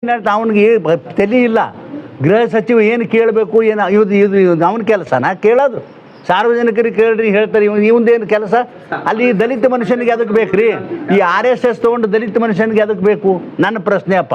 ಅವನಿಗೆ ತಲೆ ಇಲ್ಲ. ಗೃಹ ಸಚಿವ ಏನು ಕೇಳಬೇಕು, ಏನು ಇದು ಅವನ ಕೆಲಸನ ಕೇಳೋದು. ಸಾರ್ವಜನಿಕರಿಗೆ ಕೇಳ್ರಿ ಹೇಳ್ತಾರೆ, ಇವಂದೇನು ಕೆಲಸ? ಅಲ್ಲಿ ದಲಿತ ಮನುಷ್ಯನಿಗೆ ಅದಕ್ಕೆ ಬೇಕ್ರಿ? ಈ RSS ತೊಗೊಂಡು ದಲಿತ ಮನುಷ್ಯನಿಗೆ ಅದಕ್ಕೆ ಬೇಕು? ನನ್ನ ಪ್ರಶ್ನೆ ಅಪ್ಪ.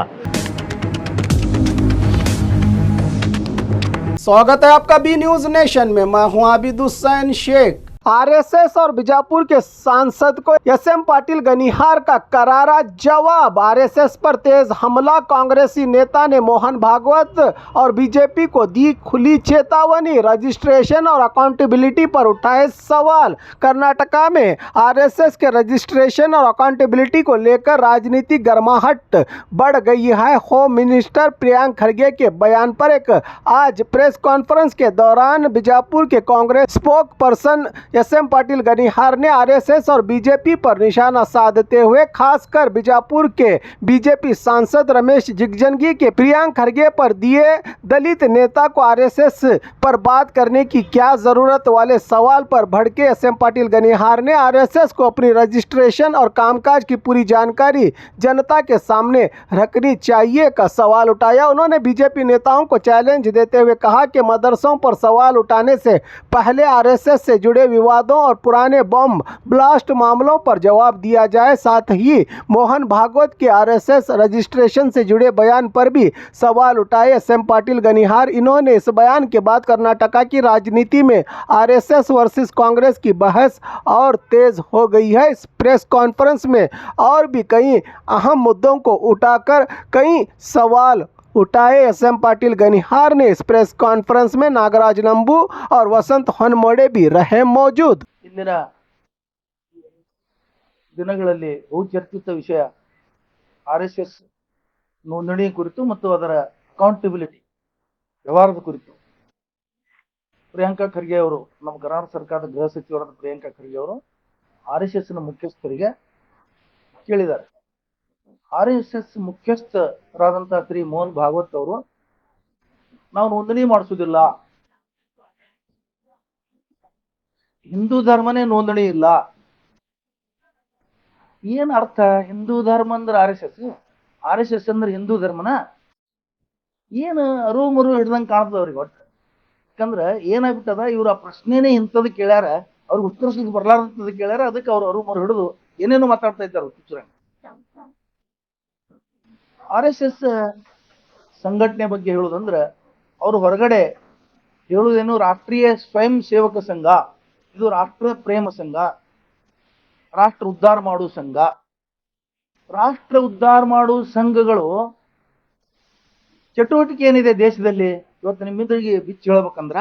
स्वागत है आपका बी न्यूज नेशन में। मैं हूं आबिद हुसैन शेख। आरएसएस और बीजापुर के सांसद को SM पाटिल गनिहार का करारा जवाब। आरएसएस पर तेज हमला। कांग्रेसी नेता ने मोहन भागवत और बीजेपी को दी खुली चेतावनी। रजिस्ट्रेशन और अकाउंटेबिलिटी पर उठाए सवाल। कर्नाटका में आरएसएस के रजिस्ट्रेशन और अकाउंटेबिलिटी को लेकर राजनीतिक गर्माहट बढ़ गई है। होम मिनिस्टर प्रियंक खरगे के बयान पर एक आज प्रेस कॉन्फ्रेंस के दौरान बीजापुर के Congress spokesperson SM Patil Ganihar ने RSS और बीजेपी पर निशाना साधते हुए खासकर बीजापुर के बीजेपी सांसद रमेश जिगजंगी के प्रियंक खरगे पर दिए दलित नेता को RSS पर बात करने की क्या जरूरत वाले सवाल पर भड़के SM पाटिल गनिहार ने RSS को अपनी रजिस्ट्रेशन और कामकाज की पूरी जानकारी जनता के सामने रखनी चाहिए का सवाल उठाया। उन्होंने बीजेपी नेताओं को चैलेंज देते हुए कहा कि मदरसों पर सवाल उठाने से पहले RSS से जुड़े विवादों और पुराने बम ब्लास्ट मामलों पर जवाब दिया जाए। साथ ही मोहन भागवत के RSS रजिस्ट्रेशन से जुड़े बयान पर भी सवाल उठाए SM पाटिल गनिहार। इन्होंने इस बयान के बाद कर्नाटका की राजनीति में RSS वर्सेस कांग्रेस की बहस और तेज हो गई है। इस प्रेस कॉन्फ्रेंस में और भी कई अहम मुद्दों को उठाकर कई सवाल उठाए SM पाटिल गनिहार ने। इस प्रेस कॉन्फ्रेंस में नागराज नंबू और वसंत ಹೊನ್ಮೋಡೆ भी रहे मौजूद। ಇಂದಿನ ದಿನಗಳಲ್ಲಿ ಬಹುಚರ್ಚಿತ ವಿಷಯ RSS ನೋಂದಣಿ ಕುರಿತು ಮತ್ತು ಅದರ ಅಕೌಂಟಬಿಲಿಟಿ ವ್ಯವಹಾರದ ಕುರಿತು ಪ್ರಿಯಾಂಕಾ ಖರ್ಗೆ ಅವರು, ನಮ್ಮ ಕರ್ನಾಟಕ ಸರ್ಕಾರದ ಗೃಹ ಸಚಿವರಾದ ಪ್ರಿಯಾಂಕಾ ಖರ್ಗೆ ಅವರು RSS ಮುಖ್ಯಸ್ಥರಿಗೆ ಕೇಳಿದ್ದಾರೆ. RSS ಮುಖ್ಯಸ್ಥರಾದಂತಹ ಶ್ರೀ ಮೋಹನ್ ಭಾಗವತ್ ಅವರು, ನಾವು ನೋಂದಣಿ ಮಾಡಿಸುವುದಿಲ್ಲ, ಹಿಂದೂ ಧರ್ಮನೇ ನೋಂದಣಿ ಇಲ್ಲ. ಏನ್ ಅರ್ಥ? ಹಿಂದೂ ಧರ್ಮ ಅಂದ್ರೆ RSS ಅಂದ್ರೆ ಹಿಂದೂ ಧರ್ಮನ? ಏನು ಅರು ಮರು ಹಿಡ್ದಂಗೆ ಕಾಣ್ತದ ಅವ್ರಿಗೆ. ಒಟ್ಟು ಯಾಕಂದ್ರೆ ಏನಾಗ್ಬಿಟ್ಟದ, ಇವ್ರ ಆ ಪ್ರಶ್ನೆನೇ ಇಂಥದ್ದು ಕೇಳ್ಯಾರ, ಅವ್ರಿಗೆ ಉತ್ತರಿಸಲಿಕ್ಕೆ ಬರ್ಲಾರ್ದಂಥದ್ದು ಕೇಳ್ಯಾರ, ಅದಕ್ಕೆ ಅವ್ರು ಅರು ಮರು ಹಿಡಿದು ಏನೇನು ಮಾತಾಡ್ತಾ ಇದ್ದಾರೆ. RSS ಸಂಘಟನೆ ಬಗ್ಗೆ ಹೇಳುವುದಂದ್ರೆ, ಅವರು ಹೊರಗಡೆ ಹೇಳುವುದೇನು, ರಾಷ್ಟ್ರೀಯ ಸ್ವಯಂ ಸೇವಕ ಸಂಘ, ಇದು ರಾಷ್ಟ್ರ ಪ್ರೇಮ ಸಂಘ, ರಾಷ್ಟ್ರ ಉದ್ಧಾರ ಮಾಡುವ ಸಂಘ. ರಾಷ್ಟ್ರ ಉದ್ಧಾರ ಮಾಡುವ ಸಂಘಗಳು ಚಟುವಟಿಕೆ ಏನಿದೆ ದೇಶದಲ್ಲಿ ಇವತ್ತು ನಿಮ್ಮಿಂದಿಗೆ ಬಿಚ್ಚಿ ಹೇಳ್ಬೇಕಂದ್ರ,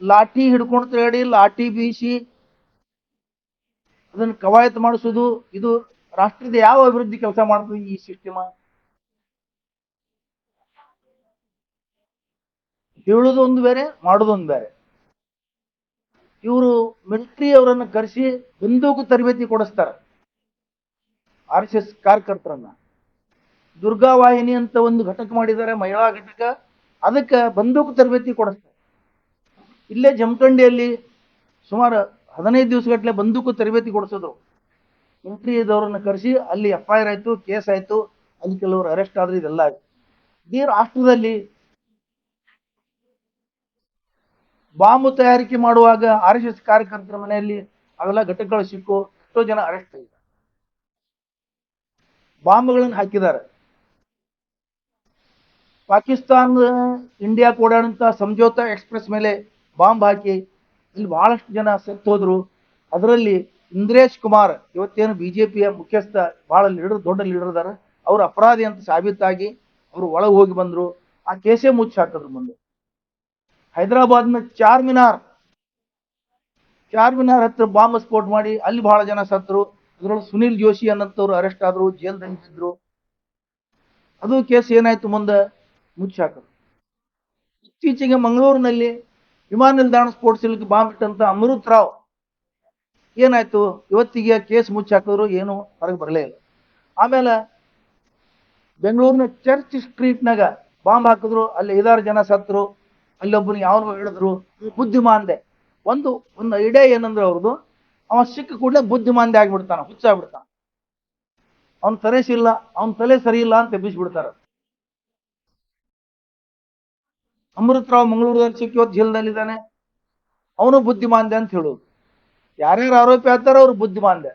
ಲಾಠಿ ಹಿಡ್ಕೊಂಡು ತಿರುಗಾಡಿ, ಲಾಠಿ ಬೀಸಿ ಅದನ್ನು ಕವಾಯತ್ ಮಾಡಿಸೋದು, ಇದು ರಾಷ್ಟ್ರದ ಯಾವ ಅಭಿವೃದ್ಧಿ ಕೆಲಸ ಮಾಡ್ತದೆ ಈ ಸಿಸ್ಟಮ್? ಹೇಳೋದು ಒಂದು ಬೇರೆ, ಮಾಡೋದು ಒಂದು ಬೇರೆ. ಇವರು ಮಿಲಿಟರಿ ಅವರನ್ನು ಕರೆಸಿ ಬಂದೂಕು ತರಬೇತಿ ಕೊಡಿಸ್ತಾರೆ RSS ಕಾರ್ಯಕರ್ತರನ್ನ. ದುರ್ಗಾವಾಹಿನಿ ಅಂತ ಒಂದು ಘಟಕ ಮಾಡಿದ್ದಾರೆ, ಮಹಿಳಾ ಘಟಕ, ಅದಕ್ಕೆ ಬಂದೂಕು ತರಬೇತಿ ಕೊಡಿಸ್ತಾರೆ. ಇಲ್ಲೇ ಜಮಖಂಡಿಯಲ್ಲಿ ಸುಮಾರು 15 ದಿವಸಗಟ್ಟಲೆ ಬಂದೂಕು ತರಬೇತಿ ಕೊಡಿಸಿದ್ರು. ಮಿಲಿಟರಿದವರನ್ನ ಕರೆಸಿ ಅಲ್ಲಿ FIR ಆಯ್ತು, ಕೇಸ್ ಆಯ್ತು, ಅಲ್ಲಿ ಕೆಲವರು ಅರೆಸ್ಟ್ ಆದ್ರೆ ಇದೆಲ್ಲ ಆಯ್ತು. ಇದೇ ರಾಷ್ಟ್ರದಲ್ಲಿ ಬಾಂಬ್ ತಯಾರಿಕೆ ಮಾಡುವಾಗ RSS ಕಾರ್ಯಕರ್ತರ ಮನೆಯಲ್ಲಿ ಅವೆಲ್ಲ ಘಟಕಗಳು ಸಿಕ್ಕು, ಎಷ್ಟೋ ಜನ ಅರೆಸ್ಟ್ ಆಗಿದ್ದಾರೆ, ಬಾಂಬ್ಗಳನ್ನು ಹಾಕಿದ್ದಾರೆ. ಪಾಕಿಸ್ತಾನ ಇಂಡಿಯಾ ಓಡಾಡುವಂತ ಸಂಜೋತಾ ಎಕ್ಸ್ಪ್ರೆಸ್ ಮೇಲೆ ಬಾಂಬ್ ಹಾಕಿ ಇಲ್ಲಿ ಬಹಳಷ್ಟು ಜನ ಸತ್ತು ಹೋದ್ರು. ಅದರಲ್ಲಿ ಇಂದ್ರೇಶ್ ಕುಮಾರ್, ಇವತ್ತೇನು BJPಯ ಮುಖ್ಯಸ್ಥ, ಬಹಳ ದೊಡ್ಡ ಲೀಡರ್ ಇದಾರೆ, ಅವ್ರು ಅಪರಾಧಿ ಅಂತ ಸಾಬೀತಾಗಿ ಅವರು ಒಳಗೆ ಹೋಗಿ ಬಂದ್ರು. ಆ ಕೇಸೇ ಮುಚ್ಚಿ ಹಾಕಿದ್ರು. ಮುಂದೆ ಹೈದರಾಬಾದ್ನ ಚಾರ್ಮಿನಾರ್ ಹತ್ರ ಬಾಂಬ್ ಸ್ಫೋಟ ಮಾಡಿ ಅಲ್ಲಿ ಬಹಳ ಜನ ಸತ್ರು. ಅದರೊಳಗೆ ಸುನಿಲ್ ಜೋಶಿ ಅನ್ನಂತವ್ರು ಅರೆಸ್ಟ್ ಆದ್ರು, ಜೈಲ್ ದಂಡಿಸಿದ್ರು. ಅದು ಕೇಸ್ ಏನಾಯ್ತು, ಮುಂದೆ ಮುಚ್ಚಿ ಹಾಕಿದ್ರು. ಇತ್ತೀಚೆಗೆ ಮಂಗಳೂರಿನಲ್ಲಿ ವಿಮಾನ ನಿಲ್ದಾಣ ಸ್ಫೋಟಿಸಲಿಕ್ಕೆ ಬಾಂಬ್ ಇಟ್ಟಂತ ಅಮೃತ್ ರಾವ್ ಏನಾಯ್ತು, ಇವತ್ತಿಗೆ ಕೇಸ್ ಮುಚ್ಚಿ ಹಾಕಿದ್ರು, ಏನು ಹೊರಗೆ ಬರಲೇ ಇಲ್ಲ. ಆಮೇಲೆ ಬೆಂಗಳೂರಿನ ಚರ್ಚ್ ಸ್ಟ್ರೀಟ್ನಾಗ ಬಾಂಬ್ ಹಾಕಿದ್ರು, ಅಲ್ಲಿ 5-6 ಜನ ಸತ್ರು. ಅಲ್ಲೊಬ್ಬನಿಗೆ ಯಾವನು ಹೇಳಿದ್ರು ಬುದ್ಧಿಮಾಂದೆ. ಒಂದು ಐಡಿಯಾ ಏನಂದ್ರೆ ಅವ್ರದ್ದು, ಅವ ಸಿಕ್ಕ ಕೂಡಲೇ ಬುದ್ಧಿಮಾಂದೆ ಆಗ್ಬಿಡ್ತಾನ, ಹುಚ್ಚಾಗ್ಬಿಡ್ತಾನ. ಅವ್ನ ತಲೆಸಿಲ್ಲ, ಅವನ ತಲೆ ಸರಿ ಇಲ್ಲ ಅಂತ ಎಬ್ಬಿಸ್ಬಿಡ್ತಾರ. ಅಮೃತರಾವ್ ಮಂಗಳೂರದಲ್ಲಿ ಸಿಕ್ಕಿ ಇವತ್ತು ಜೈಲ್ನಲ್ಲಿದ್ದಾನೆ, ಅವನು ಬುದ್ಧಿಮಾಂದ್ಯ ಅಂತ ಹೇಳೋದು. ಯಾರ್ಯಾರು ಆರೋಪಿ ಆಗ್ತಾರೋ ಅವ್ರು ಬುದ್ಧಿಮಾಂದ್ಯ.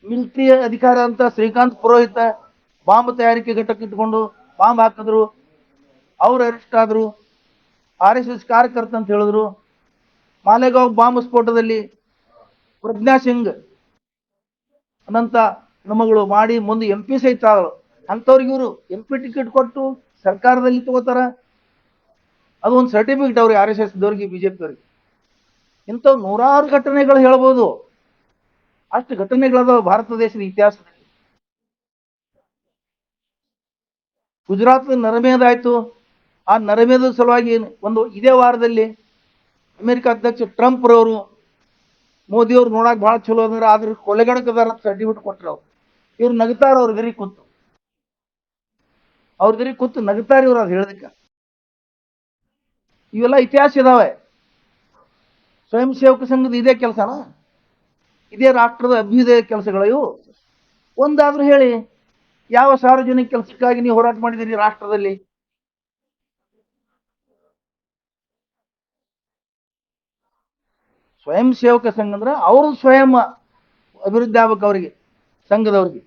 ಮಿಲಿಟರಿ ಅಧಿಕಾರಿ ಅಂತ ಶ್ರೀಕಾಂತ್ ಪುರೋಹಿತ ಬಾಂಬ್ ತಯಾರಿಕೆ ಘಟಕ ಇಟ್ಕೊಂಡು ಬಾಂಬ್ ಹಾಕಿದ್ರು, ಅವ್ರು ಅರೆಸ್ಟ್ ಆದ್ರು. RSS ಕಾರ್ಯಕರ್ತ ಅಂತ ಹೇಳಿದ್ರು. ಮಾಲೆಗಾಂವ್ ಬಾಂಬ್ ಸ್ಫೋಟದಲ್ಲಿ ಪ್ರಜ್ಞಾ ಸಿಂಗ್ ಅನಂತ ನಮಗಳು ಮಾಡಿ ಮುಂದೆ MP ಸಹಿತ ಅಂಥವ್ರಿಗೆ ಇವರು MP ಟಿಕೆಟ್ ಕೊಟ್ಟು ಸರ್ಕಾರದಲ್ಲಿ ತಗೋತಾರ. ಅದು ಒಂದು ಸರ್ಟಿಫಿಕೇಟ್ ಅವ್ರಿಗೆ RSS ದವ್ರಿಗೆ, BJP ದವ್ರಿಗೆ. ಇಂಥವು ನೂರಾರು ಘಟನೆಗಳು ಹೇಳ್ಬೋದು. ಅಷ್ಟು ಘಟನೆಗಳದಾವ ಭಾರತ ದೇಶದ ಇತಿಹಾಸದಲ್ಲಿ. ಗುಜರಾತ್ ನರಮೇಧಾಯ್ತು. ಆ ನರಮೇಧದ ಸಲುವಾಗಿ ಒಂದು ಇದೇ ವಾರದಲ್ಲಿ ಅಮೆರಿಕ ಅಧ್ಯಕ್ಷ ಟ್ರಂಪ್ ರವರು ಮೋದಿಯವ್ರು ನೋಡಕ್ ಬಹಳ ಚಲೋ ಅಂದ್ರೆ ಆದ್ರೆ ಕೊಲೆಗಡಕದಾರ ಸರ್ಟಿಫಿಕೇಟ್ ಕೊಟ್ರು. ಇವ್ರು ನಗ್ತಾರ, ಅವ್ರ ಗರಿ ಕೂತು, ಅವ್ರ ಗರಿ ಕೂತು ನಗ್ತಾರ ಇವ್ರು ಅದು ಹೇಳದಕ್ಕೆ. ಇವೆಲ್ಲ ಇತಿಹಾಸ ಇದಾವೆ. ಸ್ವಯಂ ಸೇವಕ ಸಂಘದ ಇದೇ ಕೆಲಸನ, ಇದೇ ರಾಷ್ಟ್ರದ ಅಭ್ಯುದಯ ಕೆಲಸಗಳು ಇವು. ಒಂದಾದ್ರೂ ಹೇಳಿ, ಯಾವ ಸಾರ್ವಜನಿಕ ಕೆಲಸಕ್ಕಾಗಿ ನೀವು ಹೋರಾಟ ಮಾಡಿದಿರಿ ರಾಷ್ಟ್ರದಲ್ಲಿ? ಸ್ವಯಂ ಸೇವಕ ಸಂಘ ಅಂದ್ರೆ ಅವರು ಸ್ವಯಂ ಅಭಿವೃದ್ಧಿ ಆಗ್ಬೇಕು, ಅವರಿಗೆ ಸಂಘದವ್ರಿಗೆ.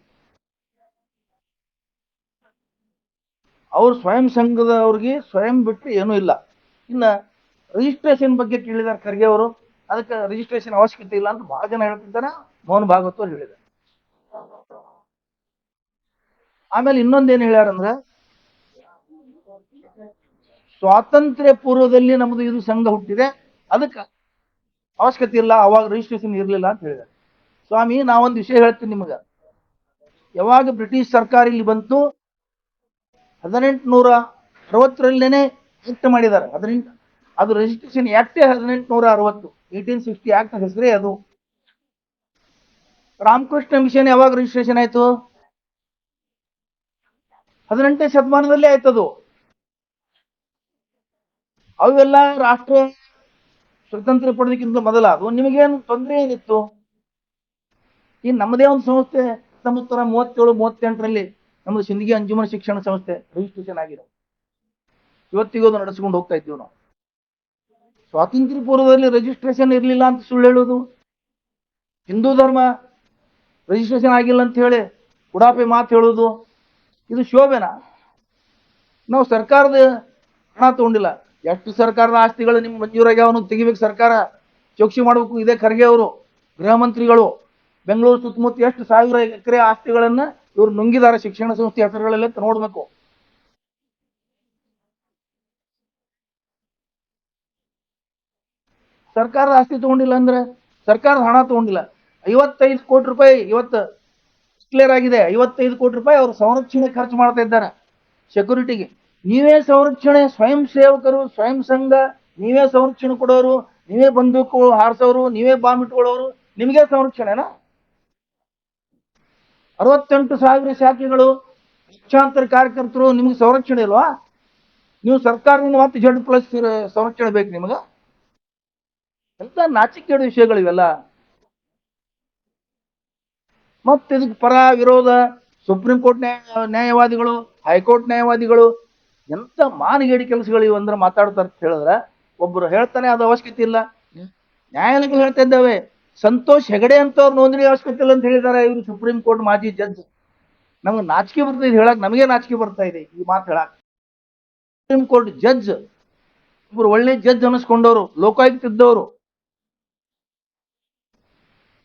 ಅವ್ರು ಸ್ವಯಂ ಸಂಘದವ್ರಿಗೆ ಸ್ವಯಂ ಬಿಟ್ಟು ಏನೂ ಇಲ್ಲ. ಇನ್ನ ರಿಜಿಸ್ಟ್ರೇಷನ್ ಬಗ್ಗೆ ಕೇಳಿದಾರೆ ಖರ್ಗೆ ಅವರು. ಅದಕ್ಕೆ ರಿಜಿಸ್ಟ್ರೇಷನ್ ಅವಶ್ಯಕತೆ ಇಲ್ಲ ಅಂತ ಬಹಳ ಜನ ಹೇಳ್ತಿದ್ದಾರೆ. ಮೋಹನ್ ಭಾಗವತ್ ಅವ್ರು ಹೇಳಿದ್ದಾರೆ. ಆಮೇಲೆ ಇನ್ನೊಂದೇನು ಹೇಳ್ಯಾರಂದ್ರೆ, ಸ್ವಾತಂತ್ರ್ಯ ಪೂರ್ವದಲ್ಲಿ ನಮ್ದು ಇದು ಸಂಘ ಹುಟ್ಟಿದೆ, ಅದಕ್ಕೆ ಅವಶ್ಯಕತೆ ಇಲ್ಲ, ಅವಾಗ ರಿಜಿಸ್ಟ್ರೇಷನ್ ಇರಲಿಲ್ಲ ಅಂತ ಹೇಳಿದ್ದಾರೆ. ಸ್ವಾಮಿ, ನಾವೊಂದು ವಿಷಯ ಹೇಳ್ತೀನಿ ನಿಮಗೆ. ಯಾವಾಗ ಬ್ರಿಟಿಷ್ ಸರ್ಕಾರ ಇಲ್ಲಿ ಬಂತು 1860ರಲ್ಲೇನೆ ಆಕ್ಟ್ ಮಾಡಿದ್ದಾರೆ. ಅದು ರಿಜಿಸ್ಟ್ರೇಷನ್ ಆಕ್ಟೇ 1860, 1860 ಆಕ್ಟ್ ಹೆಸರೇ ಅದು. ರಾಮಕೃಷ್ಣ ಮಿಷನ್ ಯಾವಾಗ ರಿಜಿಸ್ಟ್ರೇಷನ್ ಆಯ್ತು? 18ನೇ ಶತಮಾನದಲ್ಲೇ ಆಯ್ತದು. ಅವೆಲ್ಲ ರಾಷ್ಟ್ರ ಸ್ವತಂತ್ರ ಪಡೆದಕ್ಕಿಂತ ಮೊದಲ. ಅದು ನಿಮಗೇನು ತೊಂದರೆ ಏನಿತ್ತು? ಈ ನಮ್ಮದೇ ಒಂದು ಸಂಸ್ಥೆ 1937-38ರಲ್ಲಿ ನಮ್ಮದು ಸಿಂದಗಿ ಅಂಜುಮನ್ ಶಿಕ್ಷಣ ಸಂಸ್ಥೆ ರಿಜಿಸ್ಟ್ರೇಷನ್ ಆಗಿದೆ. ಇವತ್ತಿಗೂ ಅದು ನಡೆಸ್ಕೊಂಡು ಹೋಗ್ತಾ ಇದ್ದೀವಿ ನಾವು. ಸ್ವಾತಂತ್ರ್ಯ ಪೂರ್ವದಲ್ಲಿ ರಿಜಿಸ್ಟ್ರೇಷನ್ ಇರಲಿಲ್ಲ ಅಂತ ಸುಳ್ಳು ಹೇಳೋದು, ಹಿಂದೂ ಧರ್ಮ ರಿಜಿಸ್ಟ್ರೇಷನ್ ಆಗಿಲ್ಲ ಅಂತ ಹೇಳಿ ಉಡಾಪೆ ಮಾತು ಹೇಳೋದು, ಇದು ಶೋಭೆನಾ? ನಾವು ಸರ್ಕಾರದ ಹಣ ತಗೊಂಡಿಲ್ಲ. ಎಷ್ಟು ಸರ್ಕಾರದ ಆಸ್ತಿಗಳು ನಿಮ್ಮ ಮಂಜೂರಾಗ್ಯಾವನು ತೆಗಿಬೇಕು, ಸರ್ಕಾರ ಚೌಕಸಿ ಮಾಡಬೇಕು. ಇದೇ ಖರ್ಗೆ ಅವರು ಗೃಹ ಮಂತ್ರಿಗಳು ಬೆಂಗಳೂರು ಸುತ್ತಮುತ್ತ ಎಷ್ಟು 1000 ಎಕರೆ ಆಸ್ತಿಗಳನ್ನ ಇವರು ನುಂಗಿದ್ದಾರೆ. ಶಿಕ್ಷಣ ಸಂಸ್ಥೆ ಹೆಸರುಗಳೆಲ್ಲ ನೋಡ್ಬೇಕು. ಸರ್ಕಾರದ ಆಸ್ತಿ ತಗೊಂಡಿಲ್ಲ ಅಂದ್ರೆ, ಸರ್ಕಾರದ ಹಣ ತಗೊಂಡಿಲ್ಲ. 55 ಕೋಟಿ ರೂಪಾಯಿ ಇವತ್ತು ಕ್ಲಿಯರ್ ಆಗಿದೆ. 55 ಕೋಟಿ ರೂಪಾಯಿ ಅವರು ಸಂರಕ್ಷಣೆ ಖರ್ಚು ಮಾಡ್ತಾ ಇದ್ದಾರೆ, ಸೆಕ್ಯೂರಿಟಿಗೆ. ನೀವೇ ಸಂರಕ್ಷಣೆ, ಸ್ವಯಂ ಸೇವಕರು, ಸ್ವಯಂ ಸಂಘ, ನೀವೇ ಸಂರಕ್ಷಣೆ ಕೊಡೋರು, ನೀವೇ ಬಂದೂಕು ಹಾರಿಸೋರು, ನೀವೇ ಬಾಂಬ್ ಇಟ್ಕೊಳ್ಳೋರು, ನಿಮಗೆ ಸಂರಕ್ಷಣೆನಾ? 68,000 ಶಾಖೆಗಳು, ಲಕ್ಷಾಂತರ ಕಾರ್ಯಕರ್ತರು, ನಿಮ್ಗೆ ಸಂರಕ್ಷಣೆ ಇಲ್ವಾ? ನೀವು ಸರ್ಕಾರದಿಂದ ಮತ್ತೆ Z+ ಸಂರಕ್ಷಣೆ ಬೇಕು ನಿಮಗೆ? ಎಂತ ನಾಚಿಕೆಯ ವಿಷಯಗಳು ಇವೆಲ್ಲ. ಮತ್ತೆ ಇದಕ್ಕೆ ಪರ ವಿರೋಧ, ಸುಪ್ರೀಂ ಕೋರ್ಟ್ ನ್ಯಾಯವಾದಿಗಳು, ಹೈಕೋರ್ಟ್ ನ್ಯಾಯವಾದಿಗಳು, ಎಂತ ಮಾನಗೇಡಿ ಕೆಲಸಗಳು ಇವು ಅಂದ್ರೆ ಮಾತಾಡ್ತಾರೆ ಅಂತ ಹೇಳಿದ್ರೆ, ಒಬ್ಬರು ಹೇಳ್ತಾನೆ ಅದು ಅವಶ್ಯಕತೆ ಇಲ್ಲ. ನ್ಯಾಯಾಲಯಗಳು ಹೇಳ್ತಾ ಇದ್ದಾವೆ, ಸಂತೋಷ್ ಹೆಗಡೆ ಅಂತವ್ರು ನೋಂದಣಿ ಅವಶ್ಯಕತೆ ಇಲ್ಲ ಅಂತ ಹೇಳಿದ್ದಾರೆ ಇವರು ಸುಪ್ರೀಂ ಕೋರ್ಟ್ ಮಾಜಿ ಜಡ್ಜ್. ನಮ್ಗೆ ನಾಚಿಕೆ ಬರ್ತಾ ಇದೆ ಹೇಳಕ್, ನಮಗೆ ನಾಚಿಕೆ ಬರ್ತಾ ಇದೆ ಈ ಮಾತು ಹೇಳಕ್. ಸುಪ್ರೀಂ ಕೋರ್ಟ್ ಜಡ್ಜ್ ಇವರು ಒಳ್ಳೆ ಜಡ್ಜ್ ಅನಿಸ್ಕೊಂಡವರು, ಲೋಕಾಯುಕ್ತ ಇದ್ದವರು.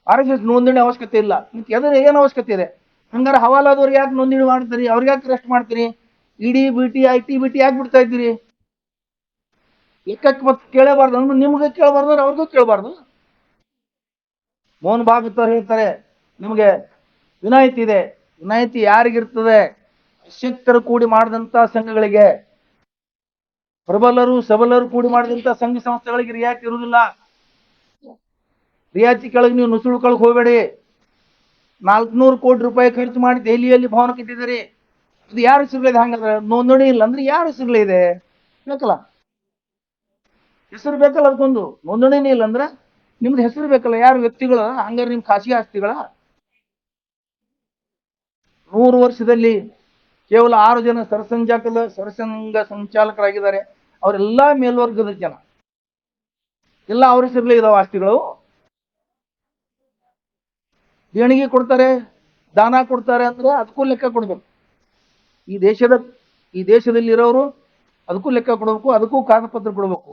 RSS ನೋಂದಣಿ ಅವಶ್ಯಕತೆ ಇಲ್ಲ. ಎದ್ರ ಏನು ಅವಶ್ಯಕತೆ ಇದೆ? ಹಂಗಾರೆ ಹವಾಲಾದವ್ರಿಗೆ ಯಾಕೆ ನೋಂದಣಿ ಮಾಡ್ತೀರಿ? ಅವ್ರಿಗೆ ಯಾಕೆ ರೆಸ್ಟ್ ಮಾಡ್ತೀರಿ? ED, BT, IT ಯಾಕೆ ಬಿಡ್ತಾ ಇದ್ದೀರಿ? ಲೆಕ್ಕಕ್ಕೆ ಮತ್ತೆ ಕೇಳಬಾರ್ದು ಅಂದ್ರೆ ನಿಮ್ಗೆ ಕೇಳಬಾರ್ದು, ಅವ್ರಿಗೂ ಕೇಳಬಾರ್ದು. ಮೋಹನ್ ಭಾಗವತ್ ಅವ್ರು ಹೇಳ್ತಾರೆ, ನಿಮಗೆ ವಿನಾಯಿತಿ ಇದೆ. ವಿನಾಯಿತಿ ಯಾರಿಗಿರ್ತದೆ? ಅಶಕ್ತರು ಕೂಡಿ ಮಾಡಿದಂತ ಸಂಘಗಳಿಗೆ, ಪ್ರಬಲರು ಸಬಲರು ಕೂಡಿ ಮಾಡಿದಂತ ಸಂಘ ಸಂಸ್ಥೆಗಳಿಗೆ ರಿಯಾಯಿತಿ ಇರುವುದಿಲ್ಲ. ರಿಯಾಯಿತಿ ಕೆಳಗೆ ನೀವು ನುಸುಳುಕೊಳಕ್ ಹೋಗಬೇಡಿ. 400 ಕೋಟಿ ರೂಪಾಯಿ ಖರ್ಚು ಮಾಡಿ ದೆಹಲಿಯಲ್ಲಿ ಭವನ ಕಟ್ಟಿದ್ದೀರಿ. ಇದು ಯಾರ ಹೆಸರುಗಳಿದೆ? ಹಂಗಂದ್ರೆ ನೋಂದಣಿ ಇಲ್ಲ ಅಂದ್ರೆ ಯಾರ ಹೆಸರುಗಳಿದೆ? ಬೇಕಲ್ಲ, ಹೆಸರು ಬೇಕಲ್ಲ. ಅದಕ್ಕೊಂದು ನೋಂದಣಿನೇ ಇಲ್ಲ ಅಂದ್ರೆ ನಿಮ್ದು ಹೆಸರು ಬೇಕಲ್ಲ. ಯಾರು ವ್ಯಕ್ತಿಗಳ? ಹಂಗಾರೆ ನಿಮ್ ಖಾಸಗಿ ಆಸ್ತಿಗಳ? 100 ವರ್ಷದಲ್ಲಿ ಕೇವಲ 6 ಜನ ಸರಸಂಘ ಸಂಚಾಲಕರಾಗಿದ್ದಾರೆ. ಅವರೆಲ್ಲ ಮೇಲ್ವರ್ಗದ ಜನ, ಎಲ್ಲ ಅವ್ರ ಹೆಸರಲ್ಲೇ ಇದಾವ ಆಸ್ತಿಗಳು. ದೇಣಿಗೆ ಕೊಡ್ತಾರೆ, ದಾನ ಕೊಡ್ತಾರೆ ಅಂದ್ರೆ ಅದಕ್ಕೂ ಲೆಕ್ಕ ಕೊಡ್ಬೇಕು. ಈ ದೇಶದಲ್ಲಿ ಇರೋರು ಅದಕ್ಕೂ ಲೆಕ್ಕ ಕೊಡಬೇಕು, ಅದಕ್ಕೂ ಕಾಗದ ಪತ್ರ ಕೊಡಬೇಕು.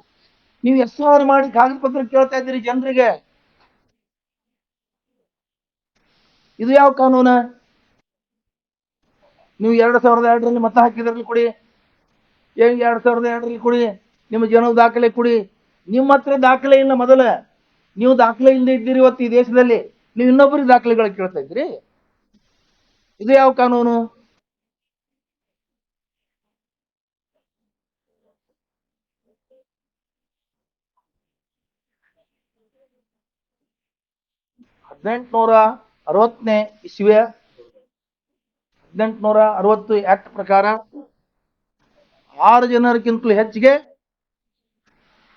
ನೀವು ಎಸ್ ಮಾಡಿ ಕಾಗದ ಪತ್ರ ಕೇಳ್ತಾ ಇದ್ದೀರಿ ಜನರಿಗೆ. ಇದು ಯಾವ ಕಾನೂನು? ನೀವು 2002ರಲ್ಲಿ ಮತ ಹಾಕಿದ್ರಲ್ಲಿ ಕೊಡಿ, 2002ರಲ್ಲಿ ಕೊಡಿ, ನಿಮ್ಮ ಜನದ ದಾಖಲೆ ಕೊಡಿ. ನಿಮ್ಮ ಹತ್ರ ದಾಖಲೆ ಇಲ್ಲ. ಮೊದಲ ನೀವು ದಾಖಲೆ ಇಲ್ಲದೆ ಇದ್ದೀರಿ ಇವತ್ತು ಈ ದೇಶದಲ್ಲಿ. ನೀವು ಇನ್ನೊಬ್ಬರಿಗೆ ದಾಖಲೆಗಳು ಕೇಳ್ತಾ ಇದ್ದೀರಿ. ಇದು ಯಾವ ಕಾನೂನು? ಇಸ್ವಿಯ 1860 ಆಕ್ಟ್ ಪ್ರಕಾರ 6 ಜನರಿಗಿಂತಲೂ ಹೆಚ್ಚಿಗೆ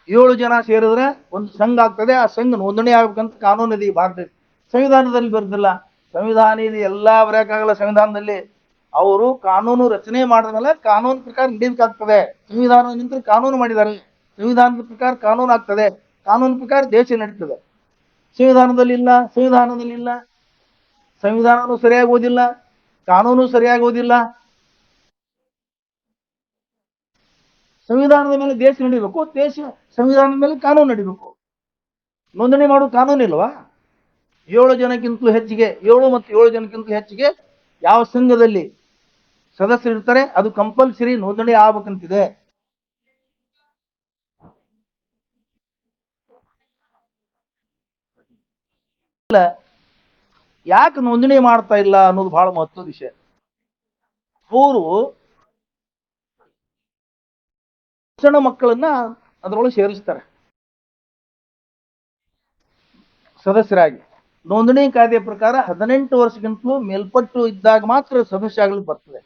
7 ಜನ ಸೇರಿದ್ರೆ ಒಂದು ಸಂಘ ಆಗ್ತದೆ. ಆ ಸಂಘ ನೋಂದಣಿ ಆಗ್ಬೇಕಂತ ಕಾನೂನು ಇದೆ ಈ ಭಾರತದಲ್ಲಿ. ಸಂವಿಧಾನದಲ್ಲಿ ಬರೆದಿಲ್ಲ. ಸಂವಿಧಾನ ಇದೆ, ಎಲ್ಲ ಬರೆಯಕ್ಕಾಗಲ್ಲ ಸಂವಿಧಾನದಲ್ಲಿ. ಅವರು ಕಾನೂನು ರಚನೆ ಮಾಡಿದ್ಮೇಲೆ ಕಾನೂನು ಪ್ರಕಾರ ನಡೀಬೇಕಾಗ್ತದೆ. ಸಂವಿಧಾನ ನಿಂತರೆ ಕಾನೂನು ಮಾಡಿದ್ದಾರೆ, ಸಂವಿಧಾನದ ಪ್ರಕಾರ ಕಾನೂನು ಆಗ್ತದೆ, ಕಾನೂನು ಪ್ರಕಾರ ದೇಶ ನಡೀತದೆ. ಸಂವಿಧಾನದಲ್ಲಿ ಇಲ್ಲ. ಸಂವಿಧಾನನೂ ಸರಿಯಾಗಿ ಓದಿಲ್ಲ, ಕಾನೂನು ಸರಿಯಾಗಿ ಓದಿಲ್ಲ. ಸಂವಿಧಾನದ ಮೇಲೆ ದೇಶ ನಡಿಬೇಕು, ಸಂವಿಧಾನದ ಮೇಲೆ ಕಾನೂನು ನಡಿಬೇಕು. ನೋಂದಣಿ ಮಾಡೋ ಕಾನೂನು ಇಲ್ವಾ? 7 ಜನಕ್ಕಿಂತಲೂ ಹೆಚ್ಚಿಗೆ 7 ಮತ್ತು 7 ಜನಕ್ಕಿಂತಲೂ ಹೆಚ್ಚಿಗೆ ಯಾವ ಸಂಘದಲ್ಲಿ ಸದಸ್ಯರು ಇರ್ತಾರೆ ಅದು ಕಂಪಲ್ಸರಿ ನೋಂದಣಿ ಆಗ್ಬೇಕಂತಿದೆ. ಯಾಕೆ ನೋಂದಣಿ ಮಾಡ್ತಾ ಇಲ್ಲ ಅನ್ನೋದು ಬಹಳ ಮಹತ್ವದ ವಿಷಯ. ಅವರು ಸಣ್ಣ ಮಕ್ಕಳನ್ನ ಅದರೊಳಗೆ ಸೇರಿಸ್ತಾರೆ ಸದಸ್ಯರಾಗಿ. ನೋಂದಣಿ ಕಾಯ್ದೆ ಪ್ರಕಾರ 18 ವರ್ಷಕ್ಕಿಂತಲೂ ಮೇಲ್ಪಟ್ಟು ಇದ್ದಾಗ ಮಾತ್ರ ಸದಸ್ಯ ಆಗಲು ಬರ್ತದೆ.